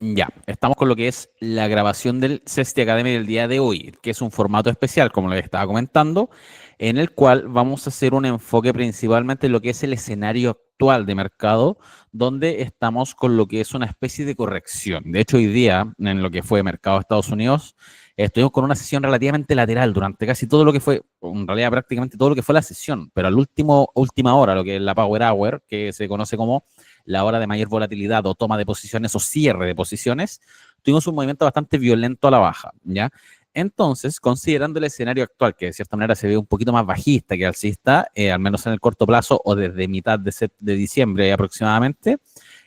Ya, estamos con lo que es la grabación del CESTI Academy del día de hoy, que es un formato especial, como les estaba comentando, en el cual vamos a hacer un enfoque principalmente en lo que es el escenario actual de mercado, donde estamos con lo que es una especie de corrección. De hecho, hoy día, en lo que fue mercado de Estados Unidos, estuvimos con una sesión relativamente lateral durante casi todo lo que fue, en realidad prácticamente todo lo que fue la sesión, pero última hora, lo que es la Power Hour, que se conoce como la hora de mayor volatilidad o toma de posiciones o cierre de posiciones, tuvimos un movimiento bastante violento a la baja, ¿ya? Entonces, considerando el escenario actual, que de cierta manera se ve un poquito más bajista que alcista, al menos en el corto plazo o desde mitad de diciembre aproximadamente,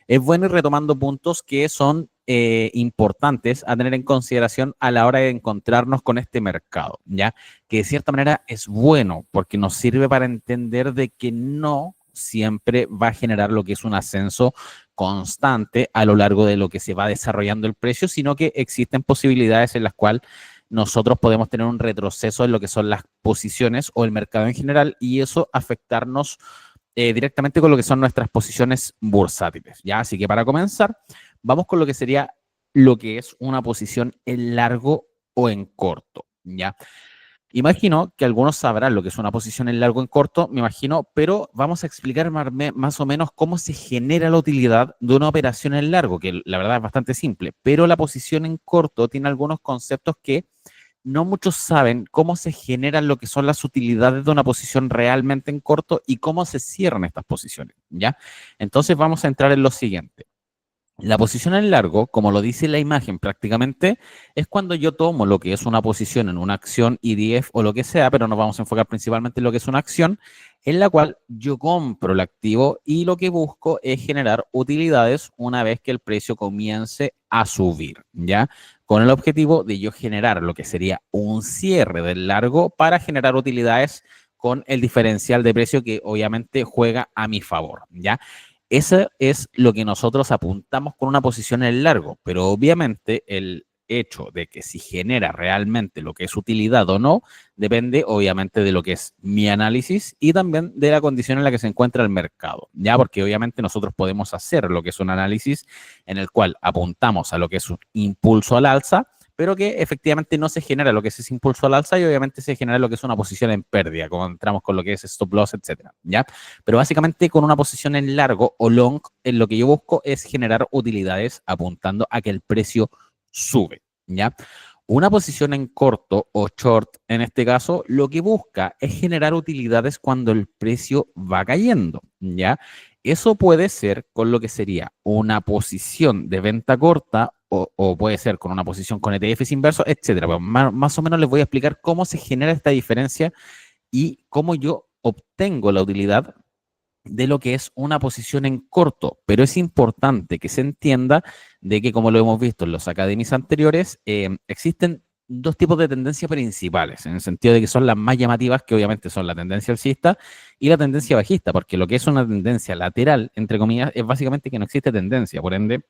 es bueno ir retomando puntos que son importantes a tener en consideración a la hora de encontrarnos con este mercado, ¿ya? Que de cierta manera es bueno porque nos sirve para entender de que no siempre va a generar lo que es un ascenso constante a lo largo de lo que se va desarrollando el precio, sino que existen posibilidades en las cuales nosotros podemos tener un retroceso en lo que son las posiciones o el mercado en general y eso afectarnos directamente con lo que son nuestras posiciones bursátiles. ¿Ya? Así que para comenzar, vamos con lo que sería lo que es una posición en largo o en corto. ¿Ya? Imagino que algunos sabrán lo que es una posición en largo o en corto, me imagino, pero vamos a explicar más o menos cómo se genera la utilidad de una operación en largo, que la verdad es bastante simple, pero la posición en corto tiene algunos conceptos que no muchos saben cómo se generan lo que son las utilidades de una posición realmente en corto y cómo se cierran estas posiciones, ¿ya? Entonces vamos a entrar en lo siguiente. La posición en largo, como lo dice la imagen prácticamente, es cuando yo tomo lo que es una posición en una acción IDF o lo que sea, pero nos vamos a enfocar principalmente en lo que es una acción, en la cual yo compro el activo y lo que busco es generar utilidades una vez que el precio comience a subir, ¿ya? Con el objetivo de yo generar lo que sería un cierre del largo para generar utilidades con el diferencial de precio que obviamente juega a mi favor, ¿ya? Eso es lo que nosotros apuntamos con una posición en el largo, pero obviamente el hecho de que si genera realmente lo que es utilidad o no, depende obviamente de lo que es mi análisis y también de la condición en la que se encuentra el mercado, ya porque obviamente nosotros podemos hacer lo que es un análisis en el cual apuntamos a lo que es un impulso al alza, pero que efectivamente no se genera lo que es ese impulso al alza y obviamente se genera lo que es una posición en pérdida, como entramos con lo que es stop loss, etcétera, ¿ya? Pero básicamente con una posición en largo o long, en lo que yo busco es generar utilidades apuntando a que el precio sube, ¿ya? Una posición en corto o short, en este caso, lo que busca es generar utilidades cuando el precio va cayendo, ¿ya? Eso puede ser con lo que sería una posición de venta corta o puede ser con una posición con ETFs inversos, etcétera. Pero más o menos les voy a explicar cómo se genera esta diferencia y cómo yo obtengo la utilidad de lo que es una posición en corto, pero es importante que se entienda de que, como lo hemos visto en los academies anteriores, existen dos tipos de tendencias principales, en el sentido de que son las más llamativas, que obviamente son la tendencia alcista y la tendencia bajista, porque lo que es una tendencia lateral, entre comillas, es básicamente que no existe tendencia, por ende,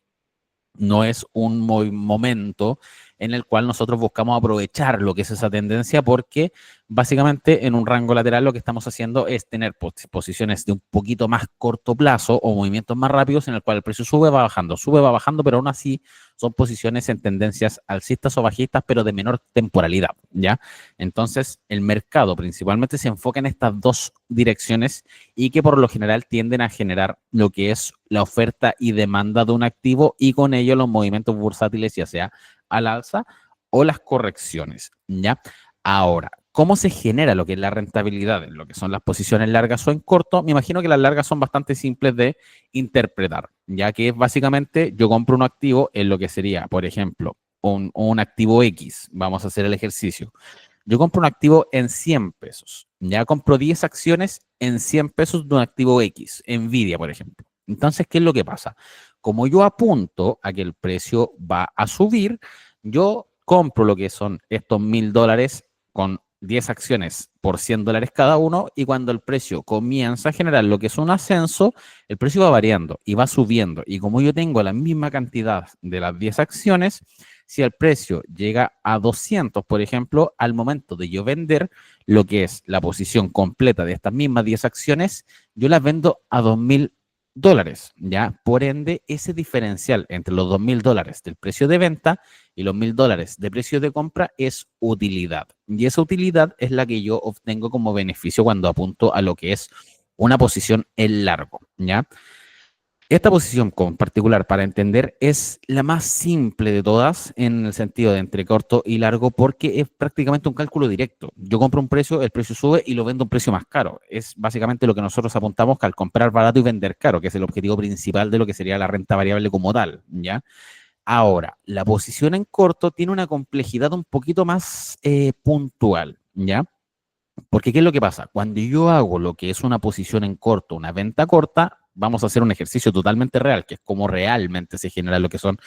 no es un momento en el cual nosotros buscamos aprovechar lo que es esa tendencia porque básicamente en un rango lateral lo que estamos haciendo es tener posiciones de un poquito más corto plazo o movimientos más rápidos en el cual el precio sube, va bajando, pero aún así son posiciones en tendencias alcistas o bajistas, pero de menor temporalidad, ¿ya? Entonces, el mercado principalmente se enfoca en estas dos direcciones y que por lo general tienden a generar lo que es la oferta y demanda de un activo y con ello los movimientos bursátiles, ya sea al alza o las correcciones, ¿ya? Ahora, ¿cómo se genera lo que es la rentabilidad en lo que son las posiciones largas o en corto? Me imagino que las largas son bastante simples de interpretar, ya que es básicamente yo compro un activo en lo que sería, por ejemplo, un activo X, vamos a hacer el ejercicio. Yo compro un activo en 100 pesos, ya compro 10 acciones en 100 pesos de un activo X, Nvidia, por ejemplo. Entonces, ¿qué es lo que pasa? Como yo apunto a que el precio va a subir, yo compro lo que son estos $1,000 con 10 acciones por $100 cada uno y cuando el precio comienza a generar lo que es un ascenso, el precio va variando y va subiendo. Y como yo tengo la misma cantidad de las 10 acciones, si el precio llega a 200, por ejemplo, al momento de yo vender lo que es la posición completa de estas mismas 10 acciones, yo las vendo a 2,000 dólares, ¿ya? Por ende, ese diferencial entre los $2.000 del precio de venta y los $1.000 de precio de compra es utilidad. Y esa utilidad es la que yo obtengo como beneficio cuando apunto a lo que es una posición en largo, ¿ya? Esta posición con particular para entender es la más simple de todas en el sentido de entre corto y largo porque es prácticamente un cálculo directo. Yo compro un precio, el precio sube y lo vendo a un precio más caro. Es básicamente lo que nosotros apuntamos que al comprar barato y vender caro, que es el objetivo principal de lo que sería la renta variable como tal, ¿ya? Ahora, la posición en corto tiene una complejidad un poquito más puntual, ¿ya? Porque ¿qué es lo que pasa? Cuando yo hago lo que es una posición en corto, una venta corta, vamos a hacer un ejercicio totalmente real, que es como realmente se genera lo que son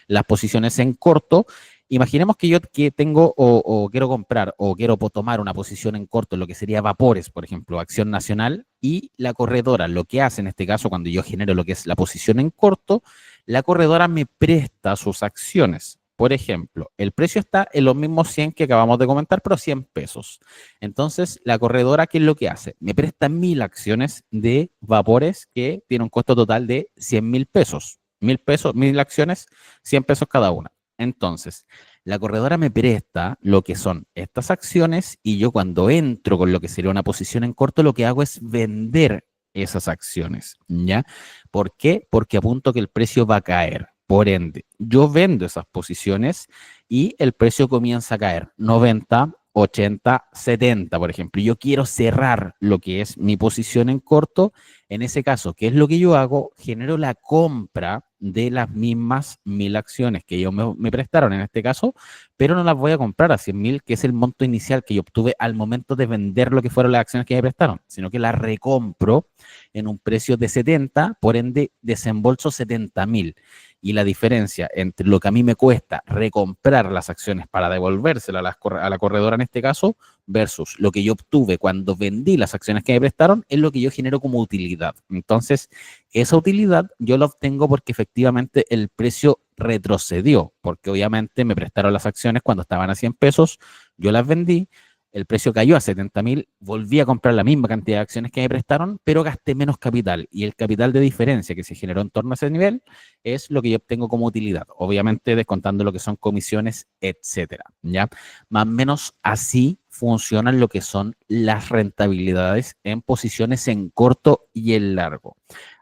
las posiciones en corto. Imaginemos que yo que tengo o quiero comprar o quiero tomar una posición en corto en lo que sería Vapores, por ejemplo, Acción Nacional, y la corredora lo que hace en este caso cuando yo genero lo que es la posición en corto, la corredora me presta sus acciones. Por ejemplo, el precio está en los mismos 100 que acabamos de comentar, pero 100 pesos. Entonces, la corredora, ¿qué es lo que hace? Me presta 1.000 acciones de Vapores que tiene un costo total de 100.000 pesos. 1.000 pesos, 1.000 acciones, 100 pesos cada una. Entonces, la corredora me presta lo que son estas acciones y yo cuando entro con lo que sería una posición en corto, lo que hago es vender esas acciones, ¿ya? ¿Por qué? Porque apunto que el precio va a caer. Por ende, yo vendo esas posiciones y el precio comienza a caer 90, 80, 70, por ejemplo. Yo quiero cerrar lo que es mi posición en corto. En ese caso, ¿qué es lo que yo hago? Genero la compra de las mismas 1.000 acciones que ellos me prestaron en este caso, pero no las voy a comprar a 100.000, que es el monto inicial que yo obtuve al momento de vender lo que fueron las acciones que me prestaron, sino que las recompro en un precio de 70, por ende desembolso 70.000 y la diferencia entre lo que a mí me cuesta recomprar las acciones para devolvérselas a la corredora en este caso versus lo que yo obtuve cuando vendí las acciones que me prestaron es lo que yo genero como utilidad. Entonces, esa utilidad yo la obtengo porque efectivamente el precio retrocedió, porque obviamente me prestaron las acciones cuando estaban a 100 pesos, yo las vendí, el precio cayó a 70.000, volví a comprar la misma cantidad de acciones que me prestaron, pero gasté menos capital y el capital de diferencia que se generó en torno a ese nivel es lo que yo obtengo como utilidad, obviamente descontando lo que son comisiones, etcétera, ¿ya? Más o menos así funcionan lo que son las rentabilidades en posiciones en corto y en largo.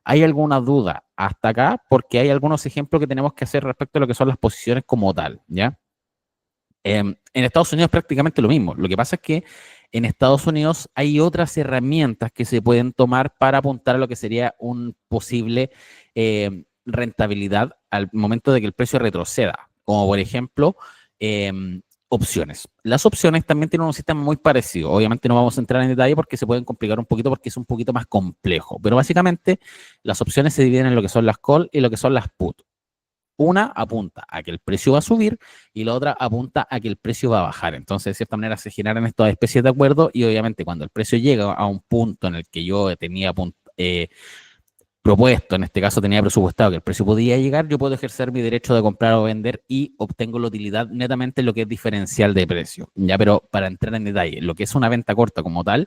¿Hay alguna duda hasta acá? Porque hay algunos ejemplos que tenemos que hacer respecto a lo que son las posiciones como tal, ¿ya? En Estados Unidos prácticamente lo mismo. Lo que pasa es que en Estados Unidos hay otras herramientas que se pueden tomar para apuntar a lo que sería un posible rentabilidad al momento de que el precio retroceda, como por ejemplo opciones. Las opciones también tienen un sistema muy parecido. Obviamente no vamos a entrar en detalle porque se pueden complicar un poquito porque es un poquito más complejo, pero básicamente las opciones se dividen en lo que son las call y lo que son las put. Una apunta a que el precio va a subir y la otra apunta a que el precio va a bajar. Entonces, de cierta manera, se generan estas especies de acuerdos y obviamente cuando el precio llega a un punto en el que yo tenía propuesto, en este caso tenía presupuestado que el precio podía llegar, yo puedo ejercer mi derecho de comprar o vender y obtengo la utilidad netamente en lo que es diferencial de precio. Ya, pero para entrar en detalle, lo que es una venta corta como tal,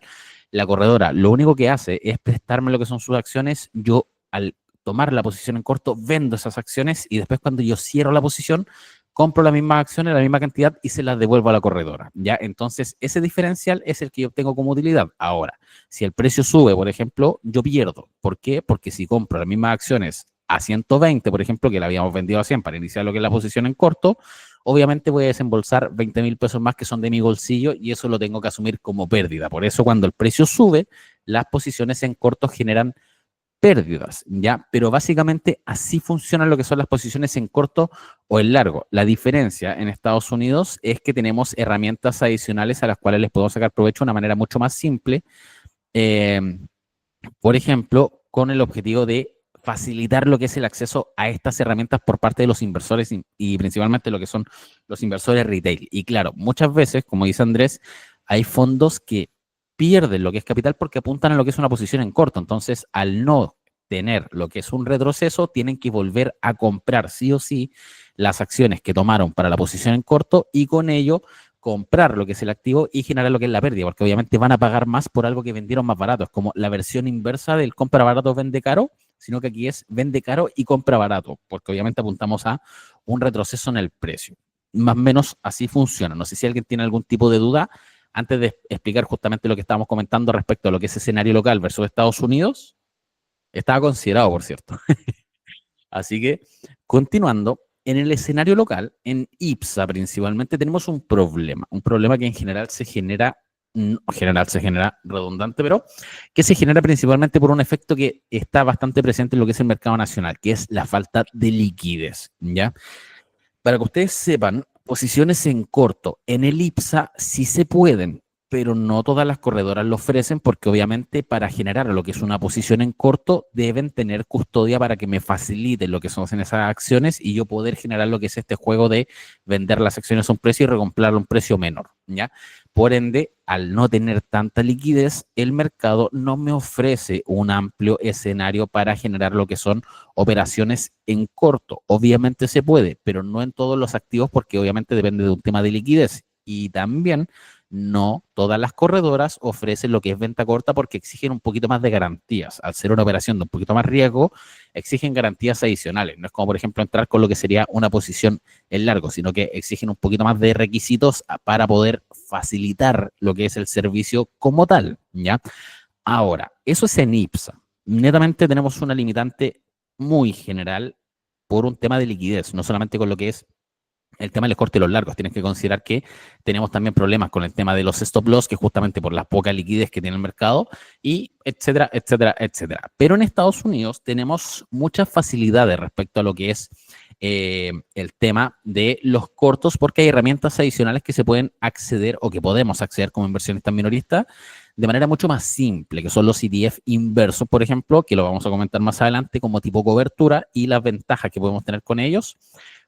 la corredora lo único que hace es prestarme lo que son sus acciones, yo al tomar la posición en corto, vendo esas acciones y después cuando yo cierro la posición, compro las mismas acciones, la misma cantidad y se las devuelvo a la corredora. ¿Ya? Entonces, ese diferencial es el que yo obtengo como utilidad. Ahora, si el precio sube, por ejemplo, yo pierdo. ¿Por qué? Porque si compro las mismas acciones a 120, por ejemplo, que la habíamos vendido a 100 para iniciar lo que es la posición en corto, obviamente voy a desembolsar 20.000 pesos más que son de mi bolsillo y eso lo tengo que asumir como pérdida. Por eso, cuando el precio sube, las posiciones en corto generan pérdidas, ¿ya? Pero básicamente así funcionan lo que son las posiciones en corto o en largo. La diferencia en Estados Unidos es que tenemos herramientas adicionales a las cuales les podemos sacar provecho de una manera mucho más simple, eh, por ejemplo, con el objetivo de facilitar lo que es el acceso a estas herramientas por parte de los inversores y principalmente lo que son los inversores retail. Y claro, muchas veces, como dice Andrés, hay fondos que pierden lo que es capital porque apuntan a lo que es una posición en corto. Entonces, al no tener lo que es un retroceso, tienen que volver a comprar sí o sí las acciones que tomaron para la posición en corto y con ello comprar lo que es el activo y generar lo que es la pérdida, porque obviamente van a pagar más por algo que vendieron más barato. Es como la versión inversa del compra barato, vende caro, sino que aquí es vende caro y compra barato, porque obviamente apuntamos a un retroceso en el precio. Más o menos así funciona. No sé si alguien tiene algún tipo de duda antes de explicar justamente lo que estábamos comentando respecto a lo que es escenario local versus Estados Unidos. Estaba considerado, por cierto. Así que, continuando, en el escenario local, en IPSA principalmente, tenemos un problema que en general se genera redundante, pero que se genera principalmente por un efecto que está bastante presente en lo que es el mercado nacional, que es la falta de liquidez, ¿ya? Para que ustedes sepan, posiciones en corto en el IPSA sí se pueden, pero no todas las corredoras lo ofrecen porque obviamente para generar lo que es una posición en corto deben tener custodia para que me facilite lo que son esas acciones y yo poder generar lo que es este juego de vender las acciones a un precio y recomprar a un precio menor, ¿ya? Por ende, al no tener tanta liquidez, el mercado no me ofrece un amplio escenario para generar lo que son operaciones en corto. Obviamente se puede, pero no en todos los activos porque obviamente depende de un tema de liquidez. Y también no todas las corredoras ofrecen lo que es venta corta porque exigen un poquito más de garantías. Al ser una operación de un poquito más riesgo, exigen garantías adicionales. No es como, por ejemplo, entrar con lo que sería una posición en largo, sino que exigen un poquito más de requisitos para poder facilitar lo que es el servicio como tal, ¿ya? Ahora, eso es en IPSA. Netamente tenemos una limitante muy general por un tema de liquidez, no solamente con lo que es el tema de los cortes y los largos. Tienes que considerar que tenemos también problemas con el tema de los stop loss, que justamente por la poca liquidez que tiene el mercado, y etcétera, etcétera, etcétera. Pero en Estados Unidos tenemos muchas facilidades respecto a lo que es el tema de los cortos, porque hay herramientas adicionales que se pueden acceder o que podemos acceder como inversionistas minoristas de manera mucho más simple, que son los ETF inversos, por ejemplo, que lo vamos a comentar más adelante como tipo cobertura y las ventajas que podemos tener con ellos,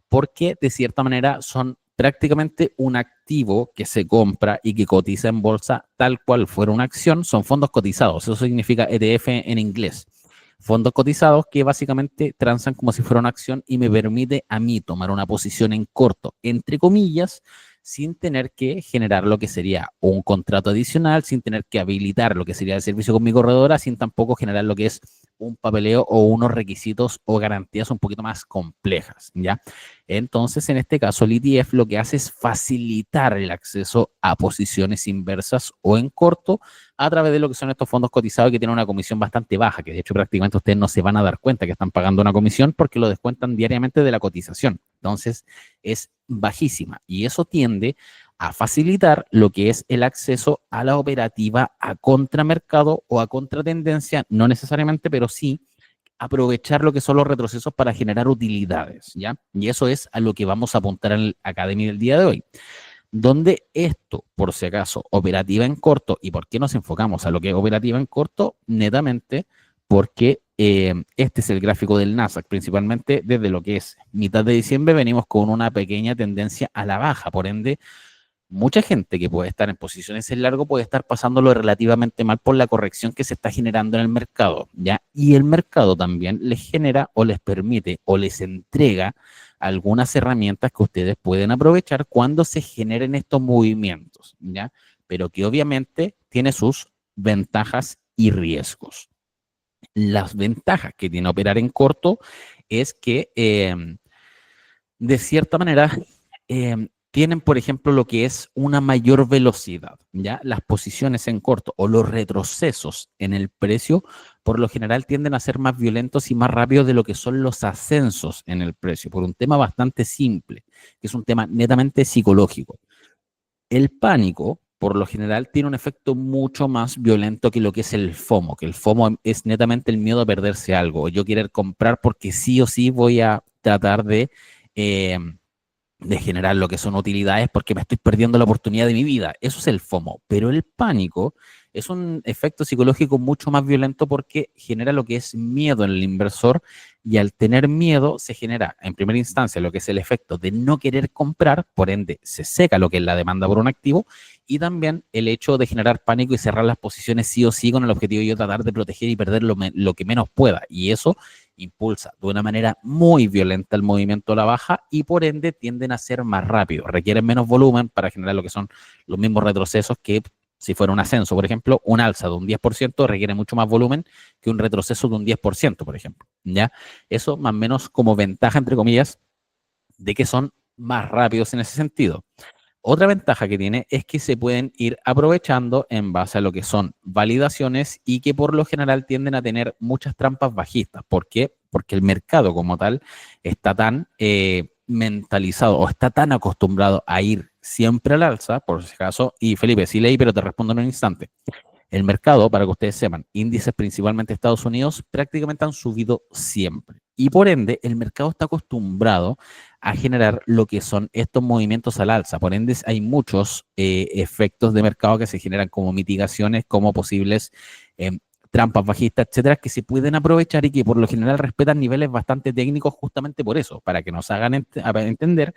porque de cierta manera son prácticamente un activo que se compra y que cotiza en bolsa tal cual fuera una acción, son fondos cotizados, eso significa ETF en inglés. Fondos cotizados que básicamente transan como si fuera una acción y me permite a mí tomar una posición en corto, entre comillas, sin tener que generar lo que sería un contrato adicional, sin tener que habilitar lo que sería el servicio con mi corredora, sin tampoco generar lo que es un papeleo o unos requisitos o garantías un poquito más complejas, ¿ya? Entonces, en este caso, el ETF lo que hace es facilitar el acceso a posiciones inversas o en corto a través de lo que son estos fondos cotizados que tienen una comisión bastante baja, que de hecho prácticamente ustedes no se van a dar cuenta que están pagando una comisión porque lo descuentan diariamente de la cotización. Entonces, es bajísima y eso tiende a facilitar lo que es el acceso a la operativa a contramercado o a contratendencia, no necesariamente, pero sí aprovechar lo que son los retrocesos para generar utilidades, ¿ya? Y eso es a lo que vamos a apuntar en el Academy del día de hoy, donde esto, por si acaso, operativa en corto, ¿y por qué nos enfocamos a lo que es operativa en corto? Netamente porque este es el gráfico del Nasdaq, principalmente desde lo que es mitad de diciembre venimos con una pequeña tendencia a la baja, por ende, mucha gente que puede estar en posiciones en largo puede estar pasándolo relativamente mal por la corrección que se está generando en el mercado, ¿ya? Y el mercado también les genera o les permite o les entrega algunas herramientas que ustedes pueden aprovechar cuando se generen estos movimientos, ¿ya? Pero que obviamente tiene sus ventajas y riesgos. Las ventajas que tiene operar en corto es que de cierta manera tienen, por ejemplo, lo que es una mayor velocidad, ¿ya? Las posiciones en corto o los retrocesos en el precio, por lo general tienden a ser más violentos y más rápidos de lo que son los ascensos en el precio, por un tema bastante simple, que es un tema netamente psicológico. El pánico, por lo general, tiene un efecto mucho más violento que lo que es el FOMO, que el FOMO es netamente el miedo a perderse algo, o yo querer comprar porque sí o sí voy a tratar eh, de generar lo que son utilidades porque me estoy perdiendo la oportunidad de mi vida. Eso es el FOMO. Pero el pánico es un efecto psicológico mucho más violento porque genera lo que es miedo en el inversor y al tener miedo se genera en primera instancia lo que es el efecto de no querer comprar, por ende se seca lo que es la demanda por un activo y también el hecho de generar pánico y cerrar las posiciones sí o sí con el objetivo de yo tratar de proteger y perder lo que menos pueda. Y eso impulsa de una manera muy violenta el movimiento a la baja y por ende tienden a ser más rápidos, requieren menos volumen para generar lo que son los mismos retrocesos que Si fuera un ascenso, por ejemplo, un alza de un 10% requiere mucho más volumen que un retroceso de un 10%, por ejemplo. ¿Ya? Eso más o menos como ventaja, entre comillas, de que son más rápidos en ese sentido. Otra ventaja que tiene es que se pueden ir aprovechando en base a lo que son validaciones y que por lo general tienden a tener muchas trampas bajistas. ¿Por qué? Porque el mercado como tal está tan mentalizado o está tan acostumbrado a ir siempre al alza, por si acaso, y Felipe, sí leí, pero te respondo en un instante. El mercado, para que ustedes sepan, índices principalmente de Estados Unidos, prácticamente han subido siempre. Y por ende, el mercado está acostumbrado a generar lo que son estos movimientos al alza. Por ende, hay muchos efectos de mercado que se generan como mitigaciones, como posibles trampas bajistas, etcétera, que se pueden aprovechar y que por lo general respetan niveles bastante técnicos justamente por eso, para que nos hagan entender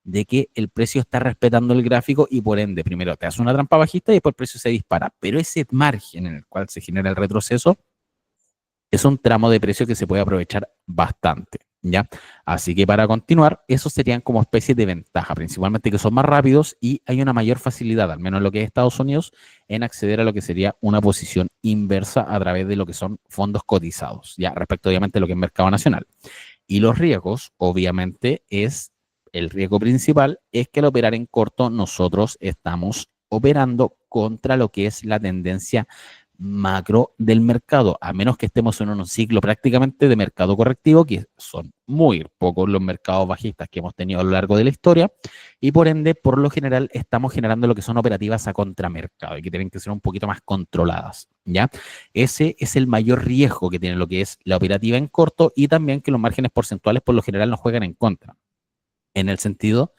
de que el precio está respetando el gráfico y por ende, primero te hace una trampa bajista y después el precio se dispara. Pero ese margen en el cual se genera el retroceso es un tramo de precio que se puede aprovechar bastante, ¿ya? Así que para continuar, esos serían como especies de ventaja, principalmente que son más rápidos y hay una mayor facilidad, al menos en lo que es Estados Unidos, en acceder a lo que sería una posición inversa a través de lo que son fondos cotizados, ya respecto obviamente a lo que es mercado nacional. Y los riesgos, obviamente, el riesgo principal es que al operar en corto nosotros estamos operando contra lo que es la tendencia macro del mercado, a menos que estemos en un ciclo prácticamente de mercado correctivo, que son muy pocos los mercados bajistas que hemos tenido a lo largo de la historia, y por ende, por lo general, estamos generando lo que son operativas a contramercado y que tienen que ser un poquito más controladas, ¿ya? Ese es el mayor riesgo que tiene lo que es la operativa en corto y también que los márgenes porcentuales por lo general nos juegan en contra, en el sentido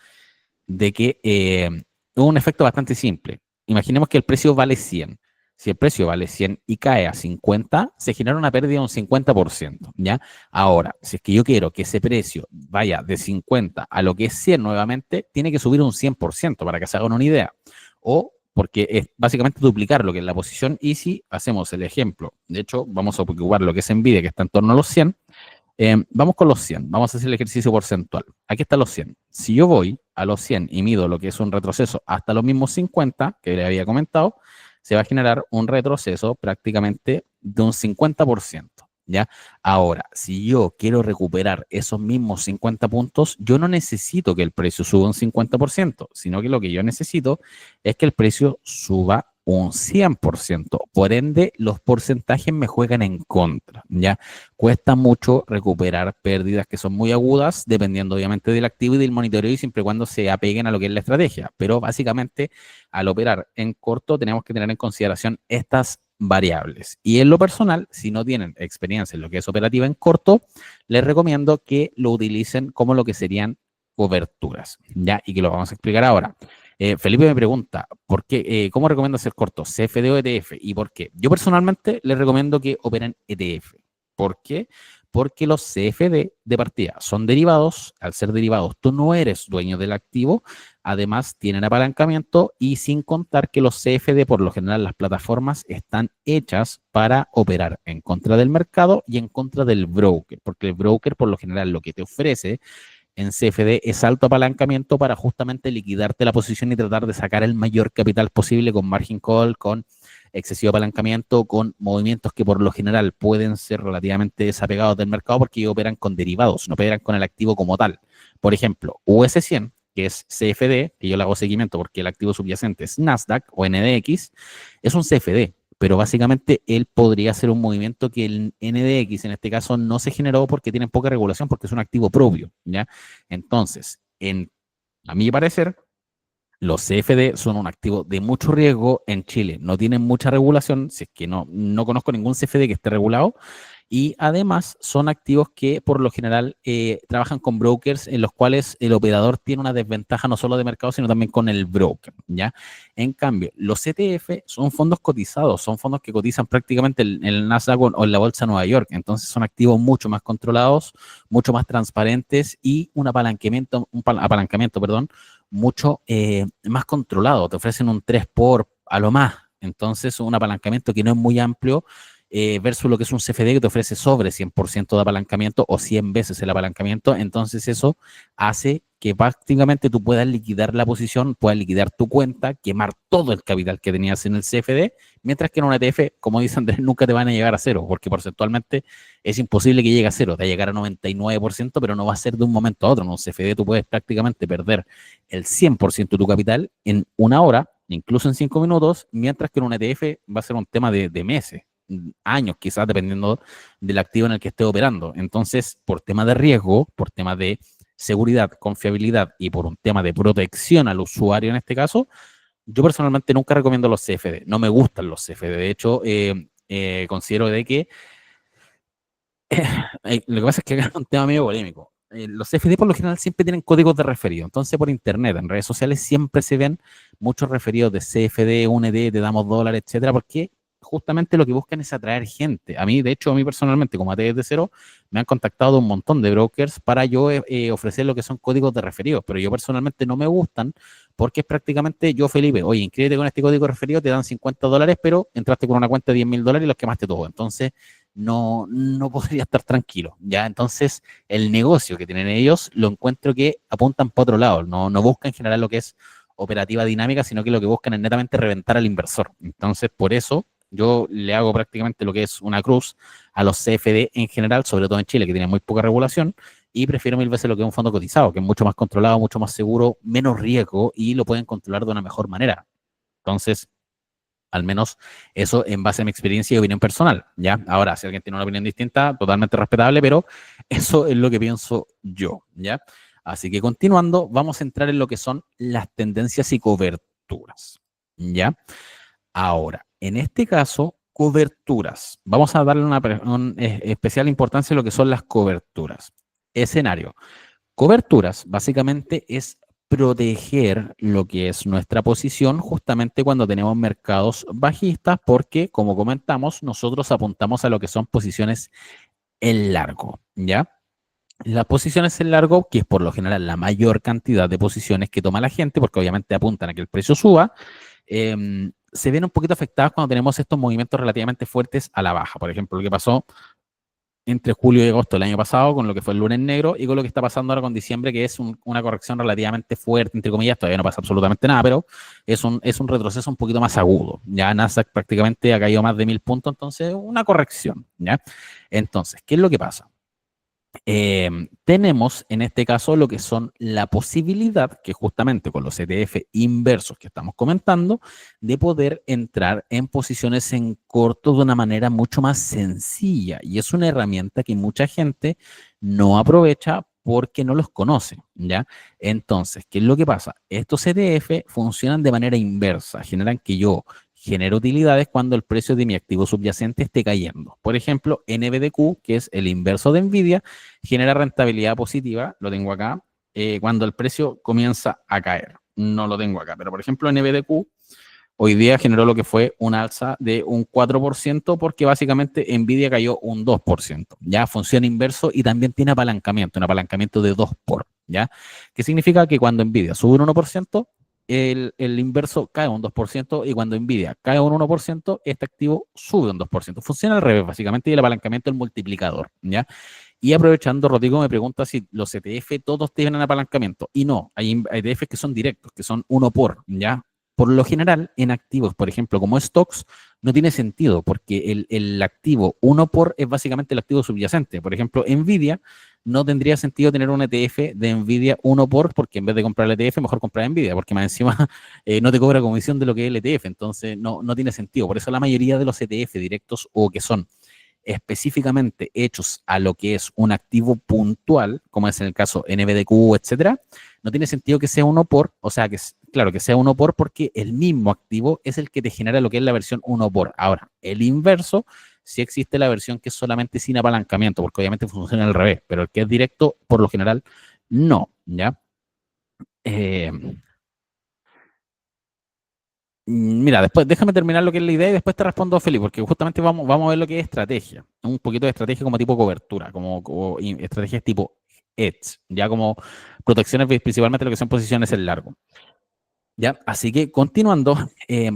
de que un efecto bastante simple. Imaginemos que el precio vale 100. Si el precio vale 100 y cae a 50, se genera una pérdida de un 50%, ¿ya? Ahora, si es que yo quiero que ese precio vaya de 50 a lo que es 100 nuevamente, tiene que subir un 100% para que se hagan una idea. O porque es básicamente duplicar lo que es la posición y si hacemos el ejemplo, de hecho, vamos a ocupar lo que es Nvidia, que está en torno a los 100, vamos con los 100, vamos a hacer el ejercicio porcentual. Aquí están los 100. Si yo voy a los 100 y mido lo que es un retroceso hasta los mismos 50 que le había comentado, se va a generar un retroceso prácticamente de un 50%. ¿Ya? Ahora, si yo quiero recuperar esos mismos 50 puntos, yo no necesito que el precio suba un 50%, sino que lo que yo necesito es que el precio suba un 100%. Por ende, los porcentajes me juegan en contra, ¿ya? Cuesta mucho recuperar pérdidas que son muy agudas, dependiendo obviamente del activo y del monitoreo y siempre y cuando se apeguen a lo que es la estrategia. Pero básicamente, al operar en corto, tenemos que tener en consideración estas variables. Y en lo personal, si no tienen experiencia en lo que es operativa en corto, les recomiendo que lo utilicen como lo que serían coberturas, ¿ya? Y que lo vamos a explicar ahora. Felipe me pregunta, ¿por qué, ¿cómo recomiendo hacer corto? ¿CFD o ETF? ¿Y por qué? Yo personalmente les recomiendo que operen ETF. ¿Por qué? Porque los CFD de partida son derivados. Al ser derivados, tú no eres dueño del activo. Además, tienen apalancamiento y sin contar que los CFD, por lo general, las plataformas están hechas para operar en contra del mercado y en contra del broker. Porque el broker, por lo general, lo que te ofrece en CFD es alto apalancamiento para justamente liquidarte la posición y tratar de sacar el mayor capital posible con margin call, con excesivo apalancamiento, con movimientos que por lo general pueden ser relativamente desapegados del mercado porque ellos operan con derivados, no operan con el activo como tal. Por ejemplo, US100, que es CFD, que yo le hago seguimiento porque el activo subyacente es Nasdaq o NDX, es un CFD, pero básicamente él podría hacer un movimiento que el NDX en este caso no se generó porque tiene poca regulación, porque es un activo propio, ¿ya? Entonces, a mi parecer, los CFD son un activo de mucho riesgo en Chile, no tienen mucha regulación, si es que no conozco ningún CFD que esté regulado, y además son activos que por lo general trabajan con brokers en los cuales el operador tiene una desventaja no solo de mercado, sino también con el broker, ¿ya? En cambio, los ETF son fondos cotizados, son fondos que cotizan prácticamente en el Nasdaq o en la Bolsa de Nueva York, entonces son activos mucho más controlados, mucho más transparentes y un apalancamiento, perdón, mucho más controlado, te ofrecen un 3 por a lo más, entonces un apalancamiento que no es muy amplio versus lo que es un CFD que te ofrece sobre 100% de apalancamiento o 100 veces el apalancamiento. Entonces eso hace que prácticamente tú puedas liquidar la posición, puedas liquidar tu cuenta, quemar todo el capital que tenías en el CFD, mientras que en un ETF, como dice Andrés, nunca te van a llegar a cero, porque porcentualmente es imposible que llegue a cero, te va a llegar a 99%, pero no va a ser de un momento a otro. En un CFD tú puedes prácticamente perder el 100% de tu capital en una hora, incluso en 5 minutos, mientras que en un ETF va a ser un tema de meses, años quizás, dependiendo del activo en el que esté operando. Entonces, por tema de riesgo, por tema de seguridad, confiabilidad y por un tema de protección al usuario en este caso, yo personalmente nunca recomiendo los CFD. No me gustan los CFD. De hecho, considero de que lo que pasa es que acá es un tema medio polémico. Los CFD por lo general siempre tienen códigos de referido. Entonces, por internet, en redes sociales, siempre se ven muchos referidos de CFD, UND, te damos dólares, etcétera, porque justamente lo que buscan es atraer gente. A mí, de hecho, a mí personalmente, como AT desde cero, me han contactado un montón de brokers para yo ofrecer lo que son códigos de referidos, pero yo personalmente no me gustan porque es prácticamente yo, Felipe, oye, inscríbete con este código de referido, te dan $50, pero entraste con una cuenta de $10.000 y los quemaste todo. Entonces, no podría estar tranquilo, ¿ya? Entonces, el negocio que tienen ellos lo encuentro que apuntan para otro lado, no buscan generar lo que es operativa dinámica, sino que lo que buscan es netamente reventar al inversor. Entonces, por eso yo le hago prácticamente lo que es una cruz a los CFD en general, sobre todo en Chile, que tiene muy poca regulación, y prefiero mil veces lo que es un fondo cotizado, que es mucho más controlado, mucho más seguro, menos riesgo y lo pueden controlar de una mejor manera. Entonces, al menos eso en base a mi experiencia y opinión personal, ¿ya? Ahora, si alguien tiene una opinión distinta, totalmente respetable, pero eso es lo que pienso yo, ¿ya? Así que continuando, vamos a entrar en lo que son las tendencias y coberturas, ¿ya? Ahora, en este caso, coberturas. Vamos a darle especial importancia a lo que son las coberturas. Escenario. Coberturas básicamente es proteger lo que es nuestra posición justamente cuando tenemos mercados bajistas, porque como comentamos, nosotros apuntamos a lo que son posiciones en largo, ¿ya? Las posiciones en largo, que es por lo general la mayor cantidad de posiciones que toma la gente, porque obviamente apuntan a que el precio suba, se ven un poquito afectadas cuando tenemos estos movimientos relativamente fuertes a la baja. Por ejemplo, lo que pasó entre julio y agosto del año pasado, con lo que fue el lunes negro, y con lo que está pasando ahora con diciembre, que es una corrección relativamente fuerte, entre comillas, todavía no pasa absolutamente nada, pero es un retroceso un poquito más agudo. Ya Nasdaq prácticamente ha caído más de 1.000 puntos, entonces una corrección, ¿ya? Entonces, ¿qué es lo que pasa? Tenemos en este caso lo que son la posibilidad, que justamente con los ETF inversos que estamos comentando, de poder entrar en posiciones en corto de una manera mucho más sencilla. Y es una herramienta que mucha gente no aprovecha porque no los conoce, ¿ya? Entonces, ¿qué es lo que pasa? Estos ETF funcionan de manera inversa, generan que yo genero utilidades cuando el precio de mi activo subyacente esté cayendo. Por ejemplo, NVDQ, que es el inverso de Nvidia, genera rentabilidad positiva, lo tengo acá, cuando el precio comienza a caer. No lo tengo acá, pero por ejemplo, NVDQ hoy día generó lo que fue un alza de un 4% porque básicamente Nvidia cayó un 2%. Ya funciona inverso y también tiene apalancamiento, un apalancamiento de 2 por, ¿ya? Que significa que cuando Nvidia sube un 1%, el inverso cae un 2% y cuando Nvidia cae un 1%, este activo sube un 2%. Funciona al revés, básicamente, y el apalancamiento es el multiplicador, ¿ya? Y aprovechando, Rodrigo me pregunta si los ETF todos tienen apalancamiento. Y no, hay ETFs que son directos, que son uno por, ¿ya? Por lo general, en activos, por ejemplo, como stocks, no tiene sentido, porque el activo uno por es básicamente el activo subyacente. Por ejemplo, Nvidia no tendría sentido tener un ETF de Nvidia uno por, porque en vez de comprar el ETF, mejor comprar Nvidia, porque más encima no te cobra comisión de lo que es el ETF, entonces no tiene sentido. Por eso la mayoría de los ETF directos o que son específicamente hechos a lo que es un activo puntual, como es en el caso NBDQ, etcétera, no tiene sentido que sea uno por, o sea, claro, que sea uno por porque el mismo activo es el que te genera lo que es la versión uno por. Ahora, el inverso, sí existe la versión que es solamente sin apalancamiento, porque obviamente funciona al revés, pero el que es directo, por lo general, no, ¿ya? Eh, Mira, después déjame terminar lo que es la idea y después te respondo, Felipe, porque justamente vamos a ver lo que es estrategia, un poquito de estrategia como tipo cobertura, como estrategias tipo hedge, ya como protecciones, principalmente lo que son posiciones en largo. ¿Ya? Así que continuando,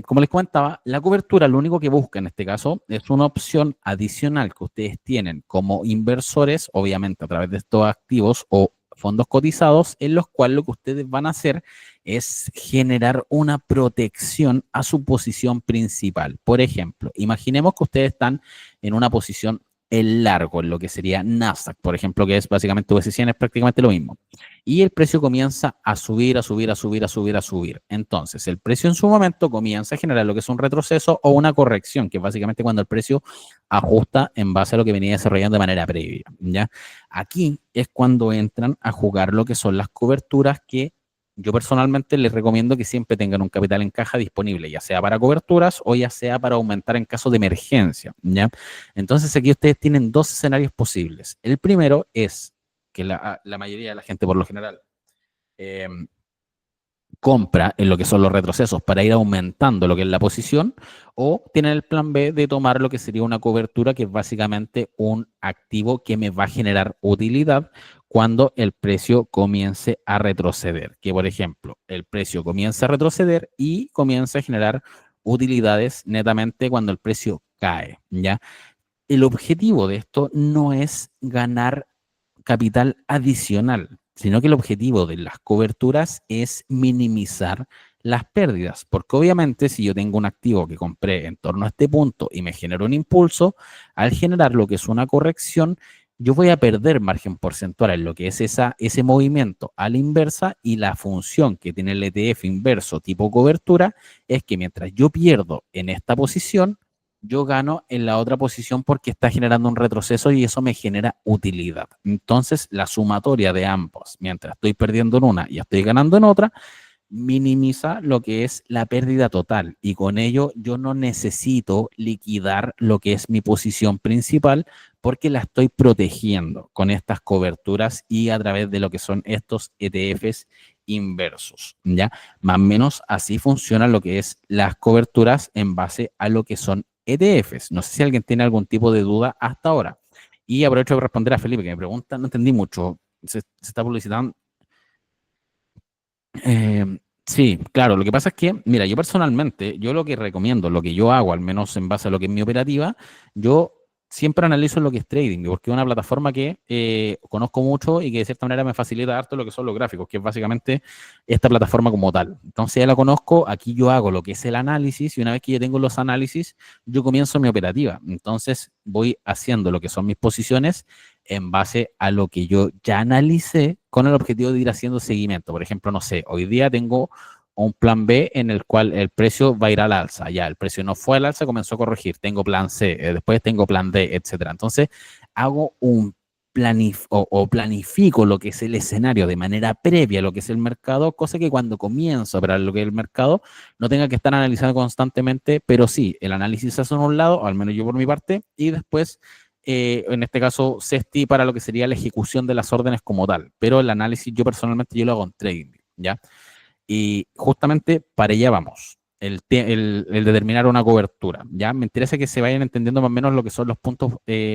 como les comentaba, la cobertura lo único que busca en este caso es una opción adicional que ustedes tienen como inversores, obviamente a través de estos activos o fondos cotizados, en los cuales lo que ustedes van a hacer es generar una protección a su posición principal. Por ejemplo, imaginemos que ustedes están en una posición en largo, en lo que sería Nasdaq, por ejemplo, que es básicamente USC, es prácticamente lo mismo y el precio comienza a subir, a subir, a subir, a subir, a subir. Entonces, el precio en su momento comienza a generar lo que es un retroceso o una corrección, que es básicamente cuando el precio ajusta en base a lo que venía desarrollando de manera previa, ¿ya? Aquí es cuando entran a jugar lo que son las coberturas que yo personalmente les recomiendo que siempre tengan un capital en caja disponible, ya sea para coberturas o ya sea para aumentar en caso de emergencia, ¿ya? Entonces aquí ustedes tienen dos escenarios posibles. El primero es que la mayoría de la gente por lo general eh, compra en lo que son los retrocesos para ir aumentando lo que es la posición, o tienen el plan B de tomar lo que sería una cobertura, que es básicamente un activo que me va a generar utilidad cuando el precio comience a retroceder. Que por ejemplo, el precio comienza a retroceder y comienza a generar utilidades netamente cuando el precio cae, ¿ya? El objetivo de esto no es ganar capital adicional, sino que el objetivo de las coberturas es minimizar las pérdidas, porque obviamente si yo tengo un activo que compré en torno a este punto y me genera un impulso, al generar lo que es una corrección, yo voy a perder margen porcentual en lo que es ese movimiento a la inversa, y la función que tiene el ETF inverso tipo cobertura es que mientras yo pierdo en esta posición, yo gano en la otra posición porque está generando un retroceso y eso me genera utilidad. Entonces, la sumatoria de ambos, mientras estoy perdiendo en una y estoy ganando en otra, minimiza lo que es la pérdida total, y con ello yo no necesito liquidar lo que es mi posición principal porque la estoy protegiendo con estas coberturas y a través de lo que son estos ETFs inversos, ¿ya? Más o menos así funcionan lo que es las coberturas en base a lo que son ETFs. No sé si alguien tiene algún tipo de duda hasta ahora. Y aprovecho de responder a Felipe, que me pregunta, no entendí mucho. Se está publicitando. Sí, claro, lo que pasa es que, mira, yo personalmente, yo lo que recomiendo, lo que yo hago, al menos en base a lo que es mi operativa, yo siempre analizo lo que es trading, porque es una plataforma que conozco mucho y que de cierta manera me facilita harto lo que son los gráficos, que es básicamente esta plataforma como tal. Entonces ya la conozco, aquí yo hago lo que es el análisis, y una vez que yo tengo los análisis, yo comienzo mi operativa. Entonces voy haciendo lo que son mis posiciones en base a lo que yo ya analicé, con el objetivo de ir haciendo seguimiento. Por ejemplo, no sé, hoy día tengo un plan B en el cual el precio va a ir al alza. Ya, el precio no fue al alza, comenzó a corregir. Tengo plan C, después tengo plan D, etcétera. Entonces, hago un planifico lo que es el escenario de manera previa a lo que es el mercado, cosa que cuando comienzo a operar lo que es el mercado no tenga que estar analizando constantemente, pero sí, el análisis se hace en un lado, al menos yo por mi parte, y después en este caso CESTI para lo que sería la ejecución de las órdenes como tal, pero el análisis yo personalmente yo lo hago en trading, ¿ya? Y justamente para allá vamos, el determinar una cobertura, ¿ya? Me interesa que se vayan entendiendo más o menos lo que son los puntos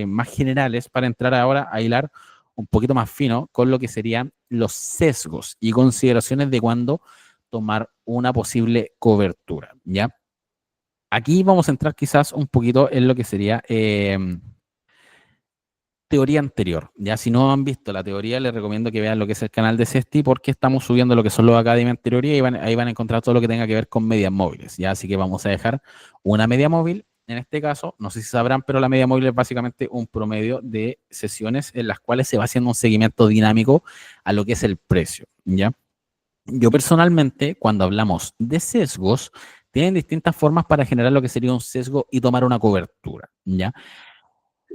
más generales para entrar ahora a hilar un poquito más fino con lo que serían los sesgos y consideraciones de cuándo tomar una posible cobertura, ¿ya? Aquí vamos a entrar quizás un poquito en lo que sería teoría anterior. Ya si no han visto la teoría, les recomiendo que vean lo que es el canal de Cesti, porque estamos subiendo lo que son los Academy en teoría, y ahí van a encontrar todo lo que tenga que ver con medias móviles. Ya, así que vamos a dejar una media móvil. En este caso, no sé si sabrán, pero la media móvil es básicamente un promedio de sesiones en las cuales se va haciendo un seguimiento dinámico a lo que es el precio. ¿Ya? Yo personalmente, cuando hablamos de sesgos, tienen distintas formas para generar lo que sería un sesgo y tomar una cobertura. ¿Ya?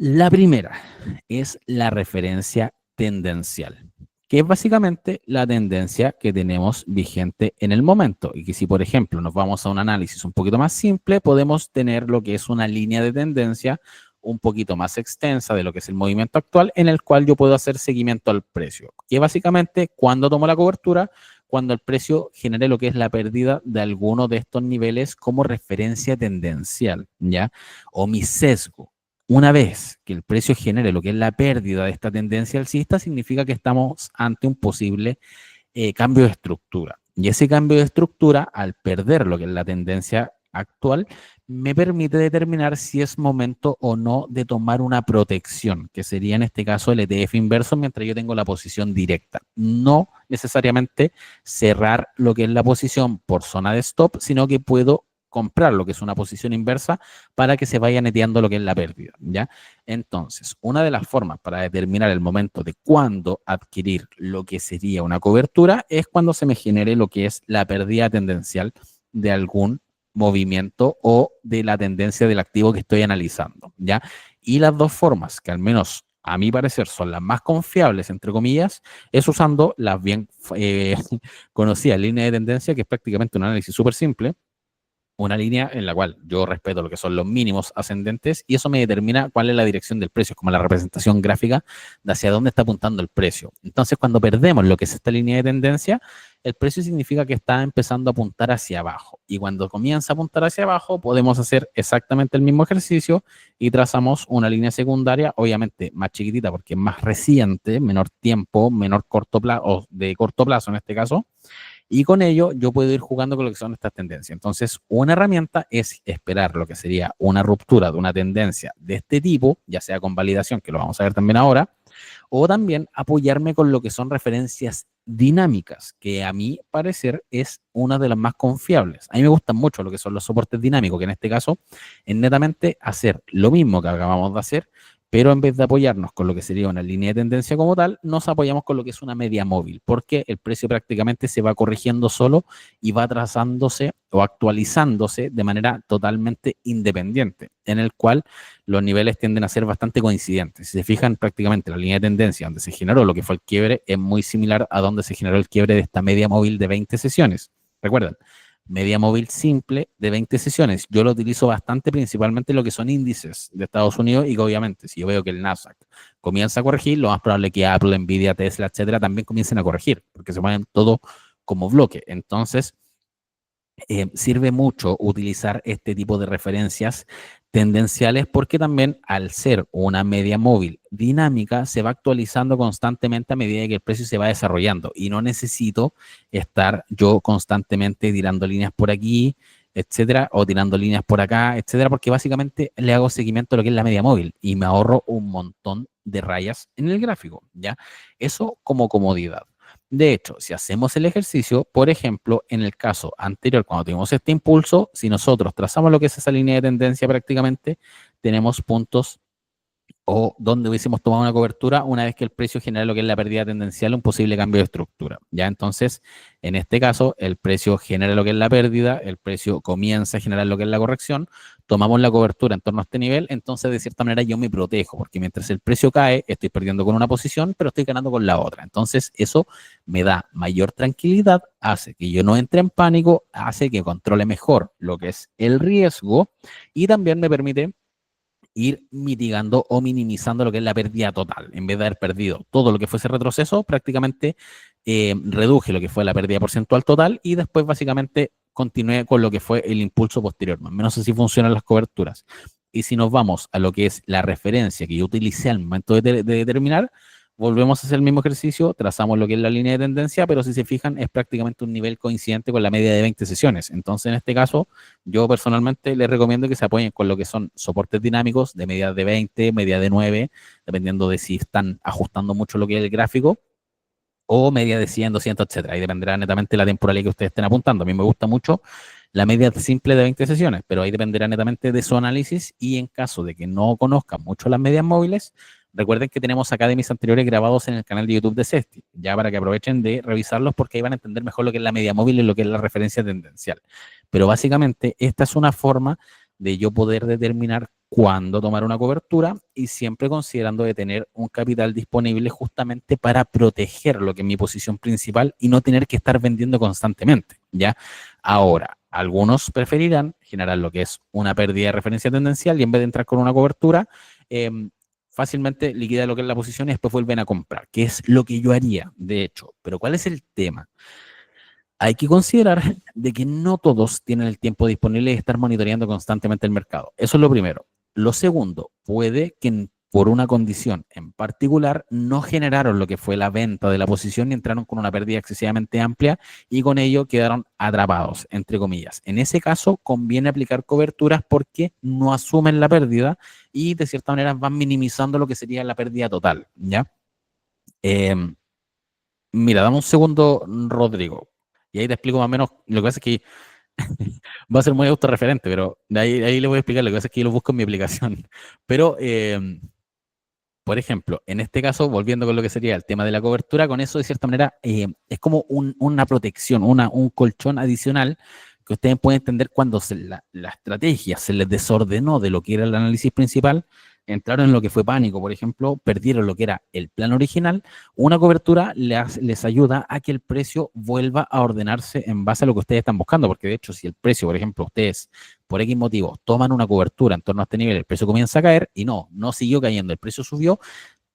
La primera es la referencia tendencial, que es básicamente la tendencia que tenemos vigente en el momento. Y que si, por ejemplo, nos vamos a un análisis un poquito más simple, podemos tener lo que es una línea de tendencia un poquito más extensa de lo que es el movimiento actual, en el cual yo puedo hacer seguimiento al precio. Que básicamente, cuando tomo la cobertura, cuando el precio genere lo que es la pérdida de alguno de estos niveles como referencia tendencial, ¿ya? O mi sesgo. Una vez que el precio genere lo que es la pérdida de esta tendencia alcista, significa que estamos ante un posible cambio de estructura. Y ese cambio de estructura, al perder lo que es la tendencia actual, me permite determinar si es momento o no de tomar una protección, que sería en este caso el ETF inverso mientras yo tengo la posición directa. No necesariamente cerrar lo que es la posición por zona de stop, sino que puedo comprar lo que es una posición inversa para que se vaya neteando lo que es la pérdida, ¿ya? Entonces, una de las formas para determinar el momento de cuándo adquirir lo que sería una cobertura es cuando se me genere lo que es la pérdida tendencial de algún movimiento o de la tendencia del activo que estoy analizando, ¿ya? Y las dos formas, que al menos a mi parecer son las más confiables, entre comillas, es usando las bien conocidas líneas de tendencia, que es prácticamente un análisis súper simple, una línea en la cual yo respeto lo que son los mínimos ascendentes y eso me determina cuál es la dirección del precio, como la representación gráfica de hacia dónde está apuntando el precio. Entonces, cuando perdemos lo que es esta línea de tendencia, el precio significa que está empezando a apuntar hacia abajo. Y cuando comienza a apuntar hacia abajo, podemos hacer exactamente el mismo ejercicio y trazamos una línea secundaria, obviamente más chiquitita porque es más reciente, menor tiempo, menor corto plazo, o de corto plazo en este caso, y con ello yo puedo ir jugando con lo que son estas tendencias. Entonces, una herramienta es esperar lo que sería una ruptura de una tendencia de este tipo, ya sea con validación, que lo vamos a ver también ahora, o también apoyarme con lo que son referencias dinámicas, que a mi parecer es una de las más confiables. A mí me gustan mucho lo que son los soportes dinámicos, que en este caso es netamente hacer lo mismo que acabamos de hacer, pero en vez de apoyarnos con lo que sería una línea de tendencia como tal, nos apoyamos con lo que es una media móvil, porque el precio prácticamente se va corrigiendo solo y va trazándose o actualizándose de manera totalmente independiente, en el cual los niveles tienden a ser bastante coincidentes. Si se fijan, prácticamente la línea de tendencia donde se generó lo que fue el quiebre es muy similar a donde se generó el quiebre de esta media móvil de 20 sesiones. Recuerden, media móvil simple de 20 sesiones. Yo lo utilizo bastante, principalmente en lo que son índices de Estados Unidos y que obviamente si yo veo que el Nasdaq comienza a corregir, lo más probable es que Apple, Nvidia, Tesla, etcétera, también comiencen a corregir, porque se mueven todo como bloque. Entonces, sirve mucho utilizar este tipo de referencias tendenciales porque también al ser una media móvil dinámica se va actualizando constantemente a medida que el precio se va desarrollando y no necesito estar yo constantemente tirando líneas por aquí, etcétera, o tirando líneas por acá, etcétera, porque básicamente le hago seguimiento a lo que es la media móvil y me ahorro un montón de rayas en el gráfico, ¿ya? Eso como comodidad. De hecho, si hacemos el ejercicio, por ejemplo, en el caso anterior, cuando tuvimos este impulso, si nosotros trazamos lo que es esa línea de tendencia prácticamente, tenemos puntos o donde hubiésemos tomado una cobertura una vez que el precio genera lo que es la pérdida tendencial, un posible cambio de estructura. Ya entonces, en este caso, el precio genera lo que es la pérdida, el precio comienza a generar lo que es la corrección, tomamos la cobertura en torno a este nivel, entonces de cierta manera yo me protejo, porque mientras el precio cae, estoy perdiendo con una posición, pero estoy ganando con la otra. Entonces, eso me da mayor tranquilidad, hace que yo no entre en pánico, hace que controle mejor lo que es el riesgo y también me permite ir mitigando o minimizando lo que es la pérdida total. En vez de haber perdido todo lo que fuese retroceso, prácticamente reduje lo que fue la pérdida porcentual total y después básicamente continué con lo que fue el impulso posterior. Más o menos así funcionan las coberturas. Y si nos vamos a lo que es la referencia que yo utilicé al momento de determinar, volvemos a hacer el mismo ejercicio, trazamos lo que es la línea de tendencia, pero si se fijan es prácticamente un nivel coincidente con la media de 20 sesiones. Entonces, en este caso, yo personalmente les recomiendo que se apoyen con lo que son soportes dinámicos de media de 20, media de 9, dependiendo de si están ajustando mucho lo que es el gráfico, o media de 100, 200, etcétera. Ahí dependerá netamente de la temporalidad que ustedes estén apuntando. A mí me gusta mucho la media simple de 20 sesiones, pero ahí dependerá netamente de su análisis y en caso de que no conozcan mucho las medias móviles, recuerden que tenemos acá de mis anteriores grabados en el canal de YouTube de Cesti, ya para que aprovechen de revisarlos porque ahí van a entender mejor lo que es la media móvil y lo que es la referencia tendencial. Pero básicamente esta es una forma de yo poder determinar cuándo tomar una cobertura y siempre considerando de tener un capital disponible justamente para proteger lo que es mi posición principal y no tener que estar vendiendo constantemente, ¿ya? Ahora, algunos preferirán generar lo que es una pérdida de referencia tendencial y en vez de entrar con una cobertura, eh, fácilmente liquida lo que es la posición y después vuelven a comprar, que es lo que yo haría, de hecho. Pero ¿cuál es el tema? Hay que considerar de que no todos tienen el tiempo disponible de estar monitoreando constantemente el mercado. Eso es lo primero. Lo segundo, puede que por una condición en particular, no generaron lo que fue la venta de la posición y entraron con una pérdida excesivamente amplia y con ello quedaron atrapados, entre comillas. En ese caso, conviene aplicar coberturas porque no asumen la pérdida y de cierta manera van minimizando lo que sería la pérdida total, ¿ya? Eh, Mira, dame un segundo, Rodrigo, y ahí te explico más o menos. Lo que pasa es que va a ser muy autorreferente, pero de ahí le voy a explicar. Lo que pasa es que yo lo busco en mi aplicación. Pero por ejemplo, en este caso, volviendo con lo que sería el tema de la cobertura, con eso de cierta manera es como una protección, un colchón adicional que ustedes pueden entender cuando la estrategia se les desordenó de lo que era el análisis principal, entraron en lo que fue pánico, por ejemplo, perdieron lo que era el plan original. Una cobertura les ayuda a que el precio vuelva a ordenarse en base a lo que ustedes están buscando, porque de hecho si el precio, por ejemplo, ustedes por X motivo toman una cobertura en torno a este nivel, el precio comienza a caer y no siguió cayendo, el precio subió,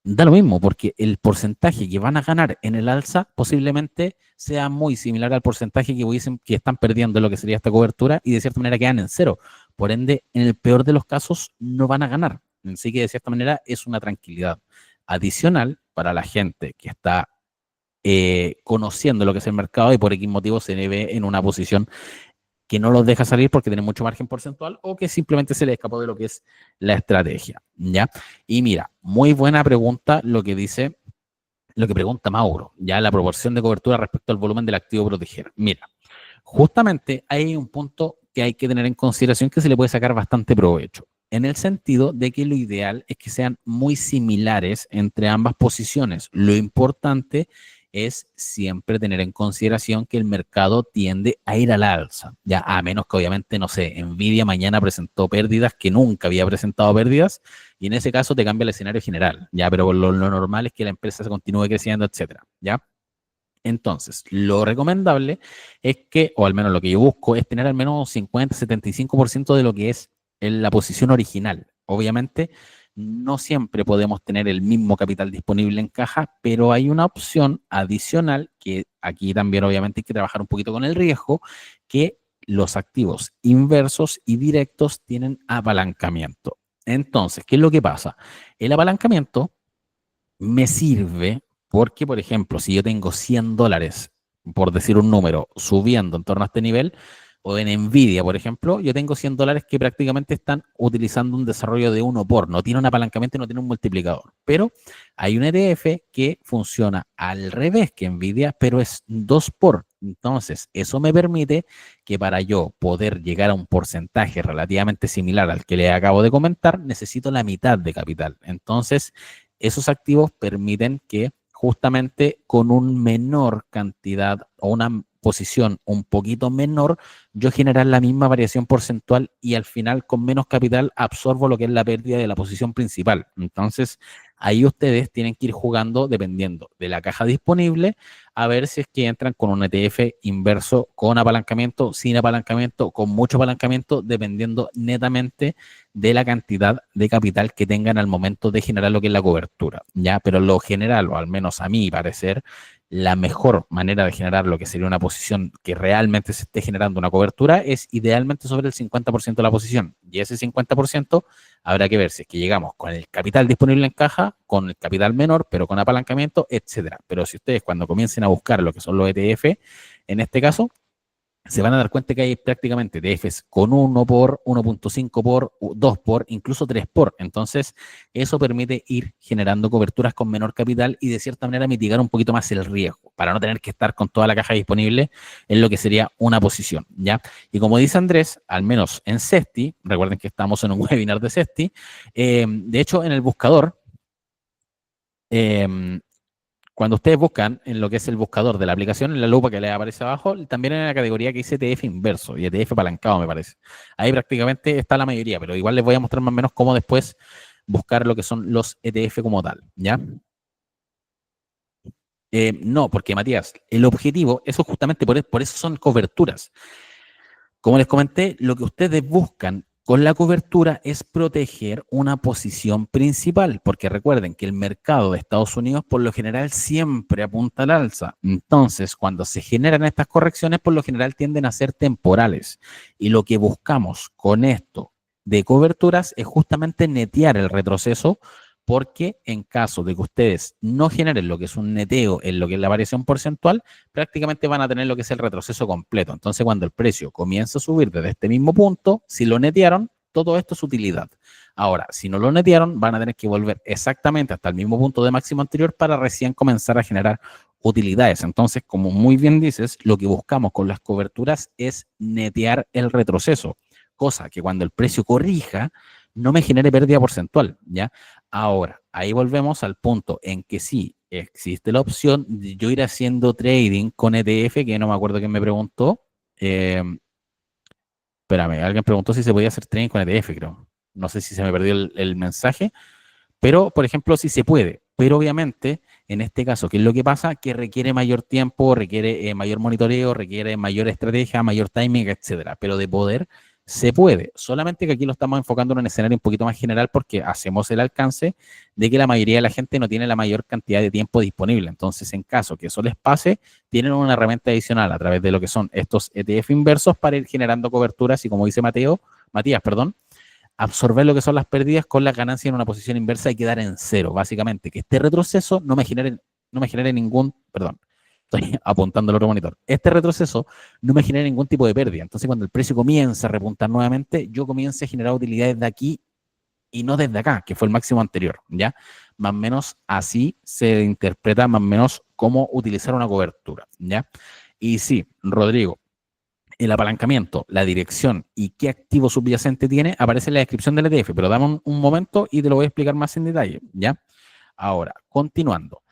da lo mismo, porque el porcentaje que van a ganar en el alza posiblemente sea muy similar al porcentaje que dicen que están perdiendo en lo que sería esta cobertura y de cierta manera quedan en cero. Por ende, en el peor de los casos, no van a ganar. Así que de cierta manera es una tranquilidad adicional para la gente que está conociendo lo que es el mercado y por X motivo se ve en una posición que no los deja salir porque tiene mucho margen porcentual o que simplemente se le escapó de lo que es la estrategia, ¿ya? Y mira, muy buena pregunta lo que pregunta Mauro, ya la proporción de cobertura respecto al volumen del activo a proteger. Mira, justamente hay un punto que hay que tener en consideración que se le puede sacar bastante provecho, en el sentido de que lo ideal es que sean muy similares entre ambas posiciones. Lo importante es siempre tener en consideración que el mercado tiende a ir al alza, ya a menos que obviamente, no sé, Nvidia mañana presentó pérdidas que nunca había presentado pérdidas y en ese caso te cambia el escenario general, ya, pero lo normal es que la empresa se continúe creciendo, etcétera, ya. Entonces, lo recomendable es que, o al menos lo que yo busco, es tener al menos un 50-75% de lo que es en la posición original. Obviamente, no siempre podemos tener el mismo capital disponible en caja, pero hay una opción adicional que aquí también obviamente hay que trabajar un poquito con el riesgo, que los activos inversos y directos tienen apalancamiento. Entonces, ¿qué es lo que pasa? El apalancamiento me sirve porque, por ejemplo, si yo tengo $100, por decir un número, subiendo en torno a este nivel, o en Nvidia, por ejemplo, yo tengo $100 que prácticamente están utilizando un desarrollo de uno por, no tiene un apalancamiento y no tiene un multiplicador. Pero hay un ETF que funciona al revés que Nvidia, pero es 2 por. Entonces, eso me permite que para yo poder llegar a un porcentaje relativamente similar al que le acabo de comentar, necesito la mitad de capital. Entonces, esos activos permiten que justamente con un menor cantidad o una posición un poquito menor, yo generar la misma variación porcentual y al final con menos capital absorbo lo que es la pérdida de la posición principal. Entonces, ahí ustedes tienen que ir jugando dependiendo de la caja disponible a ver si es que entran con un ETF inverso con apalancamiento, sin apalancamiento, con mucho apalancamiento, dependiendo netamente de la cantidad de capital que tengan al momento de generar lo que es la cobertura, ¿ya? Pero lo general, o al menos a mi parecer, la mejor manera de generar lo que sería una posición que realmente se esté generando una cobertura es idealmente sobre el 50% de la posición. Y ese 50% habrá que ver si es que llegamos con el capital disponible en caja, con el capital menor, pero con apalancamiento, etcétera. Pero si ustedes cuando comiencen a buscar lo que son los ETF, en este caso, se van a dar cuenta que hay prácticamente ETFs con 1 por, 1.5 por, 2 por, incluso 3 por. Entonces, eso permite ir generando coberturas con menor capital y de cierta manera mitigar un poquito más el riesgo para no tener que estar con toda la caja disponible en lo que sería una posición, ¿ya? Y como dice Andrés, al menos en Cesti, recuerden que estamos en un webinar de Cesti, de hecho, en el buscador, eh, cuando ustedes buscan en lo que es el buscador de la aplicación, en la lupa que les aparece abajo, también en la categoría que dice ETF inverso y ETF apalancado, me parece. Ahí prácticamente está la mayoría, pero igual les voy a mostrar más o menos cómo después buscar lo que son los ETF como tal, ¿ya? No, porque Matías, el objetivo, eso justamente por eso son coberturas. Como les comenté, lo que ustedes buscan con la cobertura es proteger una posición principal, porque recuerden que el mercado de Estados Unidos por lo general siempre apunta al alza. Entonces, cuando se generan estas correcciones, por lo general tienden a ser temporales. Y lo que buscamos con esto de coberturas es justamente netear el retroceso porque en caso de que ustedes no generen lo que es un neteo en lo que es la variación porcentual, prácticamente van a tener lo que es el retroceso completo. Entonces, cuando el precio comienza a subir desde este mismo punto, si lo netearon, todo esto es utilidad. Ahora, si no lo netearon, van a tener que volver exactamente hasta el mismo punto de máximo anterior para recién comenzar a generar utilidades. Entonces, como muy bien dices, lo que buscamos con las coberturas es netear el retroceso, cosa que cuando el precio corrija no me genere pérdida porcentual, ¿ya? Ahora, ahí volvemos al punto en que sí existe la opción de yo ir haciendo trading con ETF, que no me acuerdo quién me preguntó. Espérame, alguien preguntó si se podía hacer trading con ETF, creo. No sé si se me perdió el mensaje, pero, por ejemplo, sí se puede. Pero obviamente, en este caso, ¿qué es lo que pasa? Que requiere mayor tiempo, requiere mayor monitoreo, requiere mayor estrategia, mayor timing, etcétera. Pero de poder, se puede. Solamente que aquí lo estamos enfocando en un escenario un poquito más general porque hacemos el alcance de que la mayoría de la gente no tiene la mayor cantidad de tiempo disponible. Entonces, en caso que eso les pase, tienen una herramienta adicional a través de lo que son estos ETF inversos para ir generando coberturas y, como dice Matías, perdón, absorber lo que son las pérdidas con la ganancia en una posición inversa y quedar en cero, básicamente. Que este retroceso no me genere ningún, perdón, estoy apuntando al otro monitor, este retroceso no me genere ningún tipo de pérdida. Entonces, cuando el precio comienza a repuntar nuevamente, yo comienzo a generar utilidades de aquí y no desde acá, que fue el máximo anterior, ¿ya? Más o menos así se interpreta más o menos cómo utilizar una cobertura, ¿ya? Y sí, Rodrigo, el apalancamiento, la dirección y qué activo subyacente tiene, aparece en la descripción del ETF, pero dame un momento y te lo voy a explicar más en detalle, ¿ya? Ahora, continuando.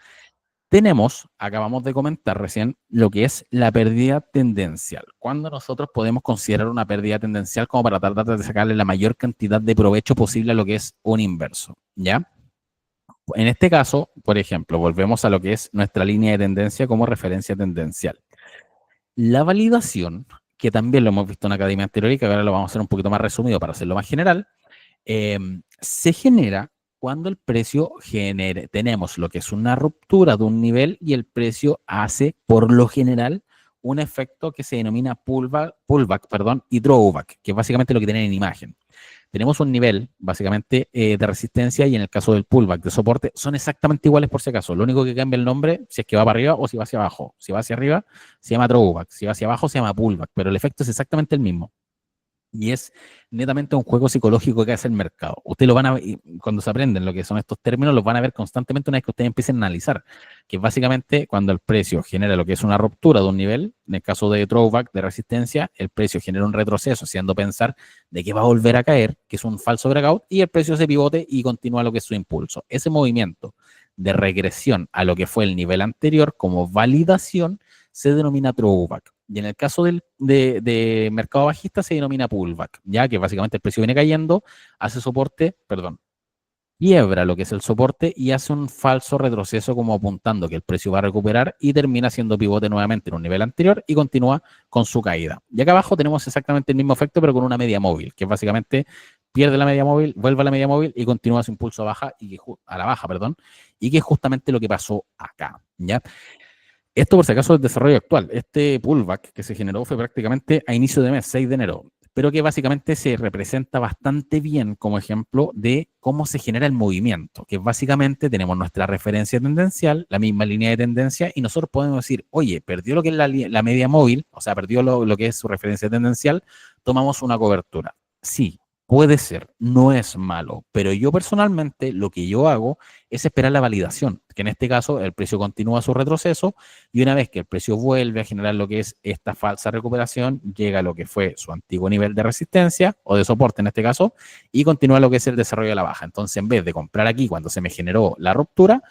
Acabamos de comentar recién lo que es la pérdida tendencial. Cuando nosotros podemos considerar una pérdida tendencial como para tratar de sacarle la mayor cantidad de provecho posible a lo que es un inverso, ¿ya? En este caso, por ejemplo, volvemos a lo que es nuestra línea de tendencia como referencia tendencial. La validación, que también lo hemos visto en la academia anterior y que ahora lo vamos a hacer un poquito más resumido para hacerlo más general, se genera cuando el precio genere, tenemos lo que es una ruptura de un nivel y el precio hace, por lo general, un efecto que se denomina pullback, perdón, y drawback, que es básicamente lo que tienen en imagen. Tenemos un nivel, básicamente, de resistencia y en el caso del pullback de soporte son exactamente iguales por si acaso. Lo único que cambia el nombre si es que va para arriba o si va hacia abajo. Si va hacia arriba, se llama drawback. Si va hacia abajo, se llama pullback. Pero el efecto es exactamente el mismo. Y es netamente un juego psicológico que hace el mercado. Ustedes lo van a ver, cuando se aprenden lo que son estos términos, los van a ver constantemente una vez que ustedes empiecen a analizar, que es básicamente cuando el precio genera lo que es una ruptura de un nivel, en el caso de drawback, de resistencia, el precio genera un retroceso, haciendo pensar de que va a volver a caer, que es un falso breakout, y el precio se pivote y continúa lo que es su impulso. Ese movimiento de regresión a lo que fue el nivel anterior como validación se denomina throwback. Y en el caso de mercado bajista se denomina pullback, ya que básicamente el precio viene cayendo, hace soporte, perdón, quiebra lo que es el soporte y hace un falso retroceso como apuntando que el precio va a recuperar y termina haciendo pivote nuevamente en un nivel anterior y continúa con su caída. Y acá abajo tenemos exactamente el mismo efecto, pero con una media móvil, que básicamente pierde la media móvil, vuelve a la media móvil y continúa su impulso a la baja, perdón, y que es justamente lo que pasó acá, ¿ya? Esto por si acaso es el desarrollo actual. Este pullback que se generó fue prácticamente a inicio de mes, 6 de enero, pero que básicamente se representa bastante bien como ejemplo de cómo se genera el movimiento, que básicamente tenemos nuestra referencia tendencial, la misma línea de tendencia, y nosotros podemos decir, oye, perdió lo que es la media móvil, o sea, perdió lo que es su referencia tendencial, tomamos una cobertura. Sí, puede ser, no es malo, pero yo personalmente lo que yo hago es esperar la validación, que en este caso el precio continúa su retroceso y una vez que el precio vuelve a generar lo que es esta falsa recuperación, llega a lo que fue su antiguo nivel de resistencia o de soporte en este caso y continúa lo que es el desarrollo de la baja. Entonces, en vez de comprar aquí cuando se me generó la ruptura,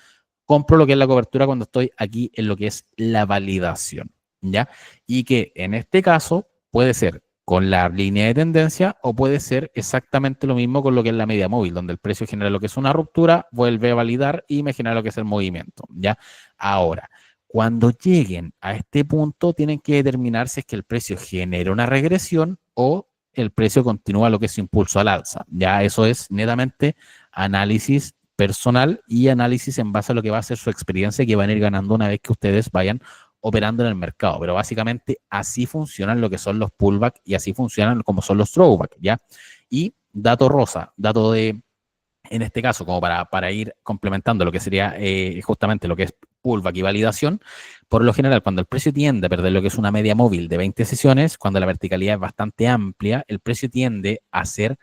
compro lo que es la cobertura cuando estoy aquí en lo que es la validación, ¿ya? Y que en este caso puede ser con la línea de tendencia o puede ser exactamente lo mismo con lo que es la media móvil, donde el precio genera lo que es una ruptura, vuelve a validar y me genera lo que es el movimiento, ¿ya? Ahora, cuando lleguen a este punto, tienen que determinar si es que el precio genera una regresión o el precio continúa lo que es su impulso al alza. Ya eso es netamente análisis personal y análisis en base a lo que va a ser su experiencia que van a ir ganando una vez que ustedes vayan operando en el mercado. Pero básicamente así funcionan lo que son los pullback y así funcionan como son los throwback, ¿ya? Y dato rosa, dato de En este caso, como para ir complementando lo que sería justamente lo que es pullback y validación, por lo general, cuando el precio tiende a perder lo que es una media móvil de 20 sesiones, cuando la verticalidad es bastante amplia, el precio tiende a ser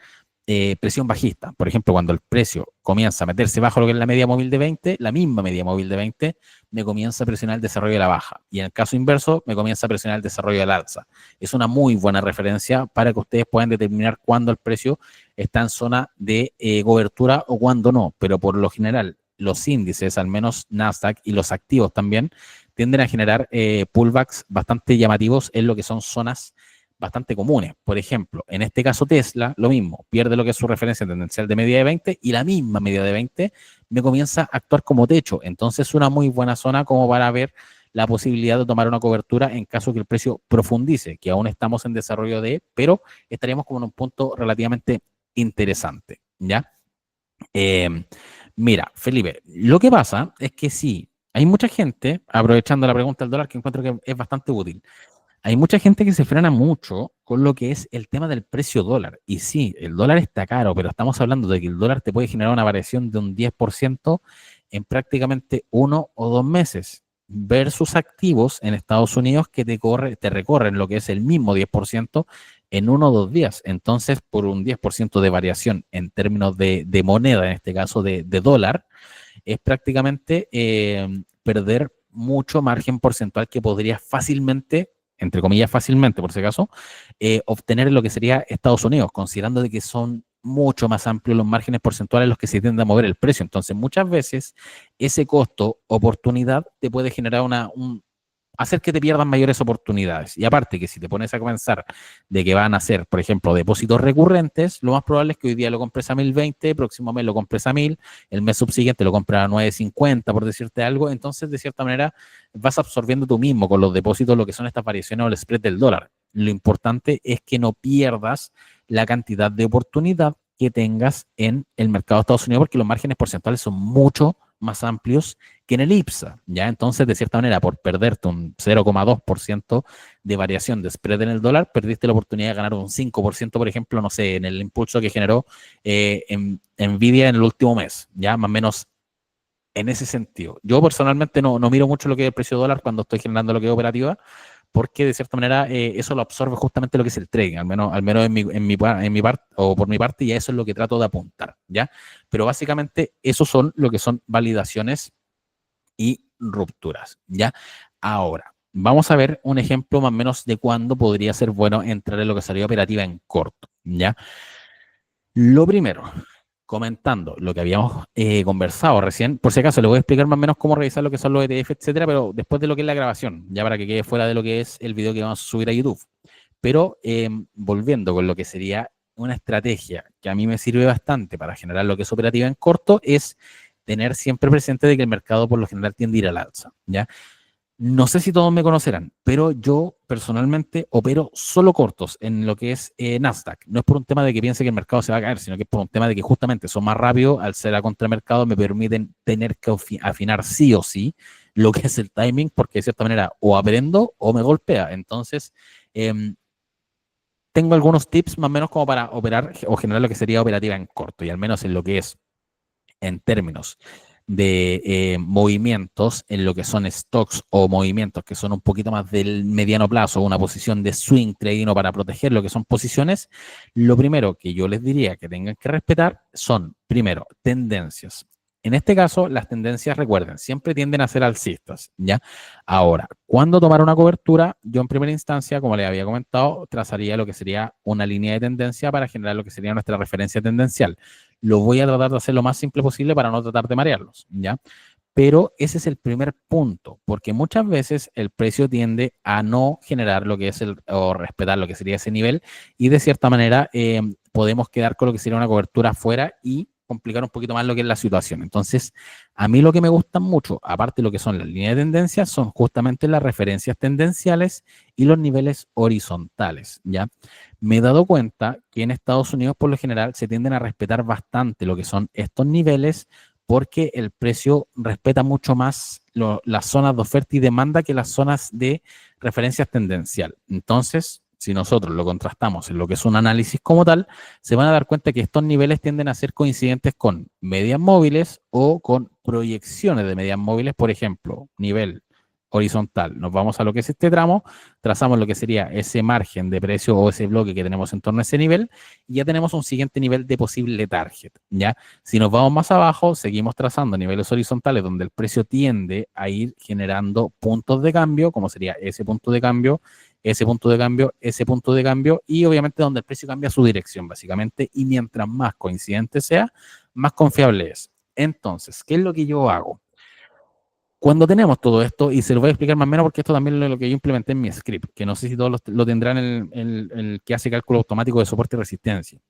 presión bajista. Por ejemplo, cuando el precio comienza a meterse bajo lo que es la media móvil de 20, la misma media móvil de 20 me comienza a presionar el desarrollo de la baja. Y en el caso inverso, me comienza a presionar el desarrollo del alza. Es una muy buena referencia para que ustedes puedan determinar cuándo el precio está en zona de cobertura o cuándo no. Pero por lo general, los índices, al menos Nasdaq y los activos también, tienden a generar pullbacks bastante llamativos en lo que son zonas bastante comunes. Por ejemplo, en este caso Tesla, lo mismo, pierde lo que es su referencia tendencial de media de 20 y la misma media de 20 me comienza a actuar como techo. Entonces, es una muy buena zona como para ver la posibilidad de tomar una cobertura en caso que el precio profundice, que aún estamos en desarrollo de, pero estaríamos como en un punto relativamente interesante, ¿ya? Eh, Mira, Felipe, lo que pasa es que sí, hay mucha gente, aprovechando la pregunta del dólar, que encuentro que es bastante útil, hay mucha gente que se frena mucho con lo que es el tema del precio dólar. Y sí, el dólar está caro, pero estamos hablando de que el dólar te puede generar una variación de un 10% en prácticamente 1 o 2 meses, versus activos en Estados Unidos que te recorren lo que es el mismo 10% en 1 o 2 días. Entonces, por un 10% de variación en términos de moneda, en este caso de dólar, es prácticamente perder mucho margen porcentual que podría fácilmente, entre comillas fácilmente por si acaso, obtener en lo que sería Estados Unidos, considerando de que son mucho más amplios los márgenes porcentuales los que se tienden a mover el precio. Entonces, muchas veces ese costo, oportunidad, te puede generar hacer que te pierdan mayores oportunidades. Y aparte que si te pones a comenzar de que van a ser, por ejemplo, depósitos recurrentes, lo más probable es que hoy día lo compres a 1020, próximo mes lo compres a 1000, el mes subsiguiente lo compras a 950, por decirte algo. Entonces, de cierta manera, vas absorbiendo tú mismo con los depósitos lo que son estas variaciones o el spread del dólar. Lo importante es que no pierdas la cantidad de oportunidad que tengas en el mercado de Estados Unidos, porque los márgenes porcentuales son mucho más amplios que en el IPSA, ¿ya? Entonces, de cierta manera, por perderte un 0,2% de variación de spread en el dólar, perdiste la oportunidad de ganar un 5%, por ejemplo, no sé, en el impulso que generó Nvidia en el último mes, ¿ya? Más o menos en ese sentido. Yo personalmente no miro mucho lo que es el precio dólar cuando estoy generando lo que es operativa, porque de cierta manera eso lo absorbe justamente lo que es el trading, al menos en mi parte, o por mi parte, y a eso es lo que trato de apuntar, ¿ya? Pero básicamente esos son lo que son validaciones y rupturas, ¿ya? Ahora, vamos a ver un ejemplo más o menos de cuándo podría ser bueno entrar en lo que sería operativa en corto, ¿ya? Lo primero, comentando lo que habíamos conversado recién, por si acaso le voy a explicar más o menos cómo revisar lo que son los ETF, etcétera, pero después de lo que es la grabación, ya para que quede fuera de lo que es el video que vamos a subir a YouTube. Pero volviendo con lo que sería una estrategia que a mí me sirve bastante para generar lo que es operativa en corto, es tener siempre presente de que el mercado por lo general tiende a ir al alza, ¿ya? No sé si todos me conocerán, pero yo personalmente opero solo cortos en lo que es Nasdaq. No es por un tema de que piense que el mercado se va a caer, sino que es por un tema de que justamente son más rápidos, al ser a contramercado me permiten tener que afinar sí o sí lo que es el timing, porque de cierta manera o aprendo o me golpea. Entonces, tengo algunos tips más o menos como para operar o generar lo que sería operativa en corto, y al menos en lo que es en términos de movimientos en lo que son stocks o movimientos que son un poquito más del mediano plazo, una posición de swing trading o para proteger lo que son posiciones, lo primero que yo les diría que tengan que respetar son, primero, tendencias. En este caso, las tendencias, recuerden, siempre tienden a ser alcistas, ¿ya? Ahora, ¿cuándo tomar una cobertura? Yo en primera instancia, como les había comentado, trazaría lo que sería una línea de tendencia para generar lo que sería nuestra referencia tendencial. Lo voy a tratar de hacer lo más simple posible para no tratar de marearlos, ¿ya? Pero ese es el primer punto, porque muchas veces el precio tiende a no generar lo que es o respetar lo que sería ese nivel, y de cierta manera podemos quedar con lo que sería una cobertura afuera y complicar un poquito más lo que es la situación. Entonces, a mí lo que me gusta mucho, aparte de lo que son las líneas de tendencia, son justamente las referencias tendenciales y los niveles horizontales, ¿ya? Me he dado cuenta que en Estados Unidos por lo general se tienden a respetar bastante lo que son estos niveles, porque el precio respeta mucho más las zonas de oferta y demanda que las zonas de referencias tendencial. Entonces, si nosotros lo contrastamos en lo que es un análisis como tal, se van a dar cuenta que estos niveles tienden a ser coincidentes con medias móviles o con proyecciones de medias móviles. Por ejemplo, nivel horizontal, nos vamos a lo que es este tramo, trazamos lo que sería ese margen de precio o ese bloque que tenemos en torno a ese nivel, y ya tenemos un siguiente nivel de posible target, ¿ya? Si nos vamos más abajo, seguimos trazando niveles horizontales donde el precio tiende a ir generando puntos de cambio, como sería ese punto de cambio, ese punto de cambio, ese punto de cambio, y obviamente donde el precio cambia su dirección, básicamente, y mientras más coincidente sea, más confiable es. Entonces, ¿qué es lo que yo hago? Cuando tenemos todo esto, y se lo voy a explicar más o menos porque esto también es lo que yo implementé en mi script, que no sé si todos lo tendrán el que hace cálculo automático de soporte y resistencia,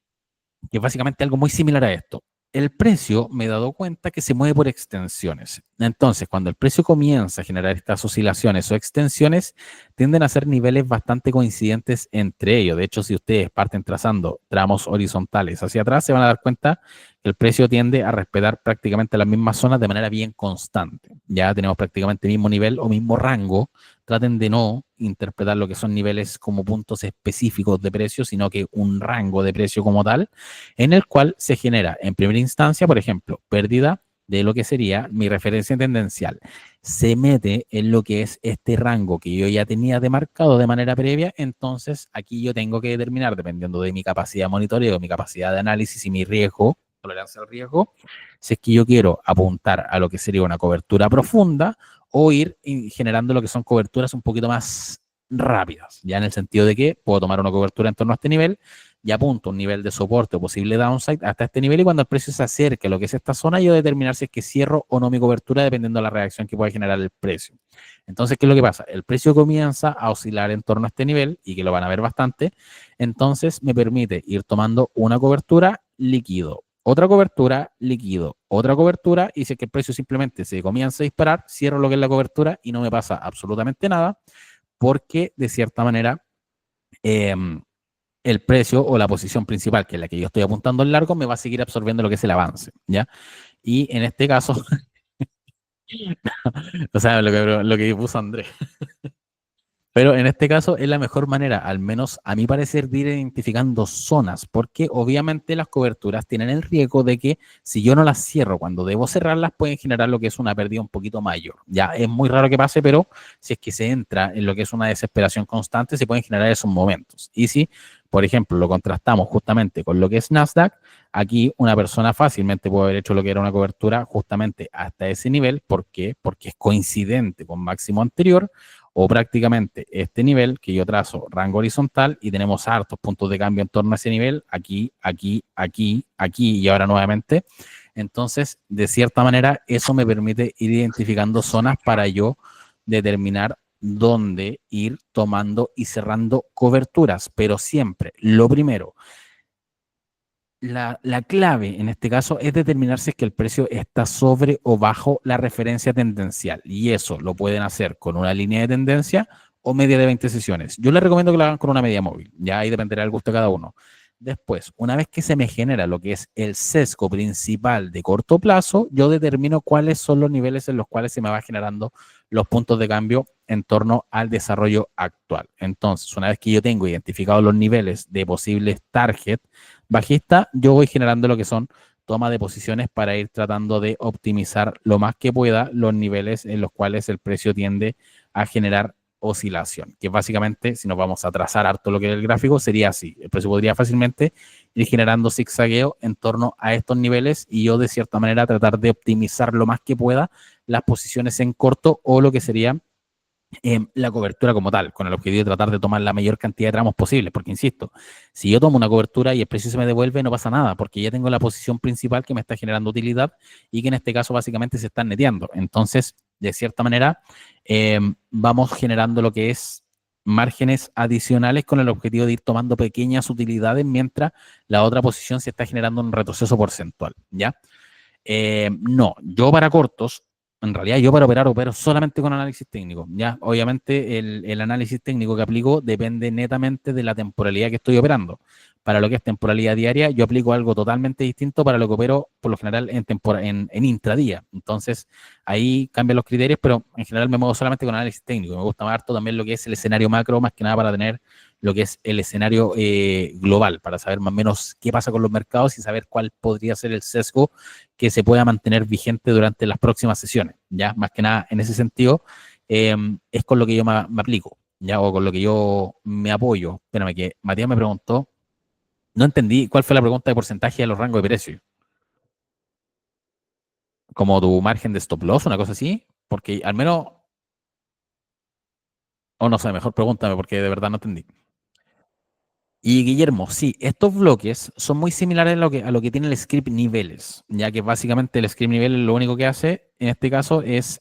que es básicamente algo muy similar a esto. El precio me he dado cuenta que se mueve por extensiones. Entonces, cuando el precio comienza a generar estas oscilaciones o extensiones, tienden a ser niveles bastante coincidentes entre ellos. De hecho, si ustedes parten trazando tramos horizontales hacia atrás, se van a dar cuenta que el precio tiende a respetar prácticamente las mismas zonas de manera bien constante. Ya tenemos prácticamente el mismo nivel o mismo rango. Traten de no interpretar lo que son niveles como puntos específicos de precio, sino que un rango de precio como tal, en el cual se genera en primera instancia, por ejemplo, pérdida de lo que sería mi referencia tendencial. Se mete en lo que es este rango que yo ya tenía demarcado de manera previa, entonces aquí yo tengo que determinar, dependiendo de mi capacidad de monitoreo, mi capacidad de análisis y mi riesgo, tolerancia al riesgo, si es que yo quiero apuntar a lo que sería una cobertura profunda o ir generando lo que son coberturas un poquito más rápidas, ya en el sentido de que puedo tomar una cobertura en torno a este nivel y apunto un nivel de soporte o posible downside hasta este nivel, y cuando el precio se acerque a lo que es esta zona, yo determinar si es que cierro o no mi cobertura dependiendo de la reacción que pueda generar el precio. Entonces, ¿qué es lo que pasa? El precio comienza a oscilar en torno a este nivel, y que lo van a ver bastante, entonces me permite ir tomando una cobertura líquido, otra cobertura líquido, otra cobertura, y si es que el precio simplemente se comienza a disparar, cierro lo que es la cobertura y no me pasa absolutamente nada, porque de cierta manera eh, el precio o la posición principal, que es la que yo estoy apuntando en largo, me va a seguir absorbiendo lo que es el avance, ¿ya? Y en este caso, o sea, lo que puso Andrés. Pero en este caso es la mejor manera, al menos a mi parecer, de ir identificando zonas, porque obviamente las coberturas tienen el riesgo de que si yo no las cierro cuando debo cerrarlas, pueden generar lo que es una pérdida un poquito mayor. Ya es muy raro que pase, pero si es que se entra en lo que es una desesperación constante, se pueden generar esos momentos. Y si, por ejemplo, lo contrastamos justamente con lo que es Nasdaq, aquí una persona fácilmente puede haber hecho lo que era una cobertura justamente hasta ese nivel. ¿Por qué? Porque es coincidente con máximo anterior, o prácticamente este nivel que yo trazo rango horizontal, y tenemos hartos puntos de cambio en torno a ese nivel, aquí, aquí, aquí, aquí y ahora nuevamente. Entonces, de cierta manera, eso me permite ir identificando zonas para yo determinar dónde ir tomando y cerrando coberturas, pero siempre, lo primero, la clave en este caso es determinar si es que el precio está sobre o bajo la referencia tendencial. Y eso lo pueden hacer con una línea de tendencia o media de 20 sesiones. Yo les recomiendo que lo hagan con una media móvil. Ya ahí dependerá del gusto de cada uno. Después, una vez que se me genera lo que es el sesgo principal de corto plazo, yo determino cuáles son los niveles en los cuales se me va generando los puntos de cambio en torno al desarrollo actual. Entonces, una vez que yo tengo identificados los niveles de posibles target bajista, yo voy generando lo que son toma de posiciones para ir tratando de optimizar lo más que pueda los niveles en los cuales el precio tiende a generar oscilación, que básicamente, si nos vamos a trazar harto lo que es el gráfico, sería así. El precio podría fácilmente ir generando zigzagueo en torno a estos niveles, y yo de cierta manera tratar de optimizar lo más que pueda las posiciones en corto o lo que sería la cobertura como tal, con el objetivo de tratar de tomar la mayor cantidad de tramos posible, porque insisto, si yo tomo una cobertura y el precio se me devuelve, no pasa nada, porque ya tengo la posición principal que me está generando utilidad y que en este caso básicamente se están neteando. Entonces, de cierta manera, vamos generando lo que es márgenes adicionales con el objetivo de ir tomando pequeñas utilidades mientras la otra posición se está generando un retroceso porcentual, ¿ya? No, yo para cortos, en realidad yo para operar opero solamente con análisis técnico. Ya, obviamente el análisis técnico que aplico depende netamente de la temporalidad que estoy operando. Para lo que es temporalidad diaria, yo aplico algo totalmente distinto para lo que opero por lo general en intradía. Entonces, ahí cambian los criterios, pero en general me muevo solamente con análisis técnico. Me gusta más harto también lo que es el escenario macro, más que nada para tener lo que es el escenario global, para saber más o menos qué pasa con los mercados y saber cuál podría ser el sesgo que se pueda mantener vigente durante las próximas sesiones. Ya, más que nada, en ese sentido, es con lo que yo me aplico, ya, o con lo que yo me apoyo. Espérame, que Matías me preguntó, no entendí cuál fue la pregunta de porcentaje de los rangos de precio, como tu margen de stop loss, una cosa así, porque al menos, o no sé, mejor pregúntame porque de verdad no entendí. Y Guillermo, sí, estos bloques son muy similares a lo que tiene el script niveles, ya que básicamente el script niveles lo único que hace en este caso es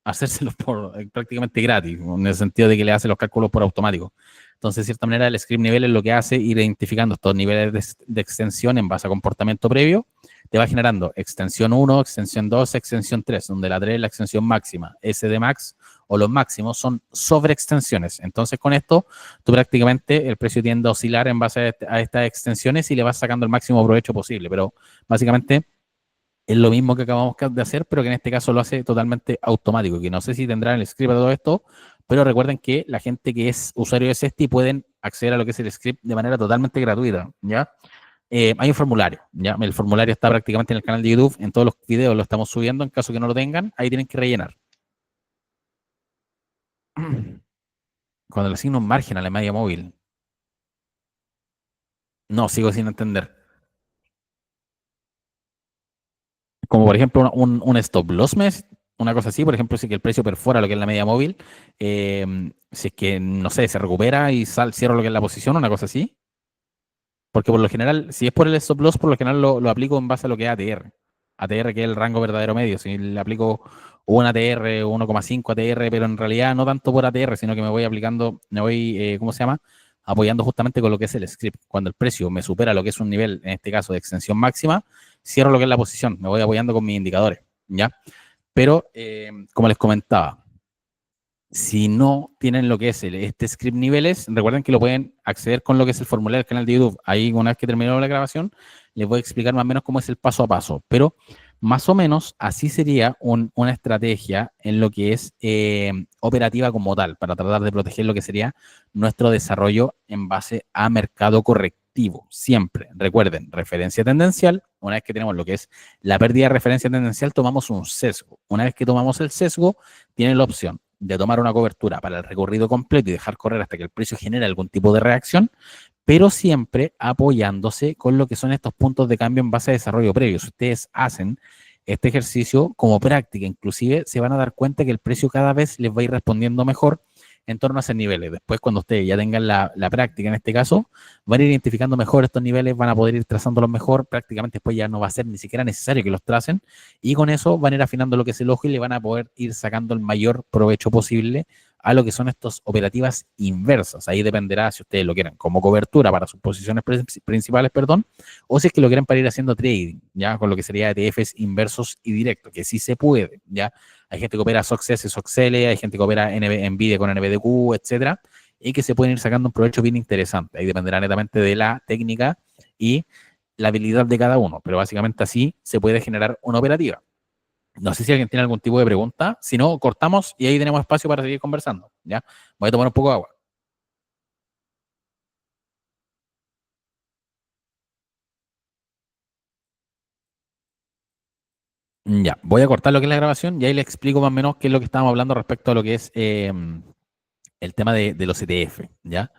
hacérselo por prácticamente gratis, en el sentido de que le hace los cálculos por automático. Entonces, de cierta manera, el script niveles lo que hace es ir identificando estos niveles de extensión en base a comportamiento previo, te va generando extensión uno, extensión 2, extensión 3, donde la 3 es la extensión máxima, S de max o los máximos son sobreextensiones. Entonces, con esto tú prácticamente el precio tiende a oscilar en base a estas extensiones y le vas sacando el máximo provecho posible. Pero básicamente es lo mismo que acabamos de hacer, pero que en este caso lo hace totalmente automático. Que no sé si tendrán el script de todo esto, pero recuerden que la gente que es usuario de Sesti pueden acceder a lo que es el script de manera totalmente gratuita, ¿ya? Hay un formulario, ¿ya? El formulario está prácticamente en el canal de YouTube, en todos los videos lo estamos subiendo, en caso que no lo tengan, ahí tienen que rellenar. Cuando le asigno un margen a la media móvil, no, sigo sin entender. Como por ejemplo un stop loss mes, una cosa así, por ejemplo, si que el precio perfora lo que es la media móvil, si es que, no sé, se recupera y cierra lo que es la posición, una cosa así, porque por lo general, si es por el stop loss, por lo general lo aplico en base a lo que es ATR. ATR que es el rango verdadero medio, si le aplico un ATR, 1,5 ATR, pero en realidad no tanto por ATR, sino que me voy aplicando, me voy, ¿cómo se llama? Apoyando justamente con lo que es el script. Cuando el precio me supera lo que es un nivel, en este caso de extensión máxima, cierro lo que es la posición, me voy apoyando con mis indicadores, ¿ya? Pero, como les comentaba, si no tienen lo que es este script niveles, recuerden que lo pueden acceder con lo que es el formulario del canal de YouTube. Ahí, una vez que terminó la grabación, les voy a explicar más o menos cómo es el paso a paso. Pero más o menos así sería una estrategia en lo que es operativa como tal, para tratar de proteger lo que sería nuestro desarrollo en base a mercado correctivo. Siempre, recuerden, referencia tendencial. Una vez que tenemos lo que es la pérdida de referencia tendencial, tomamos un sesgo. Una vez que tomamos el sesgo, tienen la opción de tomar una cobertura para el recorrido completo y dejar correr hasta que el precio genere algún tipo de reacción, pero siempre apoyándose con lo que son estos puntos de cambio en base a desarrollo previo. Si ustedes hacen este ejercicio como práctica, inclusive se van a dar cuenta que el precio cada vez les va a ir respondiendo mejor en torno a esos niveles. Después, cuando ustedes ya tengan la práctica en este caso, van a ir identificando mejor estos niveles, van a poder ir trazándolos mejor, prácticamente después ya no va a ser ni siquiera necesario que los tracen, y con eso van a ir afinando lo que es el ojo y le van a poder ir sacando el mayor provecho posible a lo que son estas operativas inversas. Ahí dependerá si ustedes lo quieren como cobertura para sus posiciones principales, perdón, o si es que lo quieren para ir haciendo trading, ya con lo que sería ETFs inversos y directos, que sí se puede, ya. Hay gente que opera SOXS, SOXL, hay gente que opera NVIDIA con NVDQ, etcétera, y que se pueden ir sacando un provecho bien interesante. Ahí dependerá netamente de la técnica y la habilidad de cada uno, pero básicamente así se puede generar una operativa. No sé si alguien tiene algún tipo de pregunta, si no, cortamos y ahí tenemos espacio para seguir conversando, ¿ya? Voy a tomar un poco de agua. Ya, voy a cortar lo que es la grabación y ahí le explico más o menos qué es lo que estábamos hablando respecto a lo que es el tema de los ETF, ¿ya?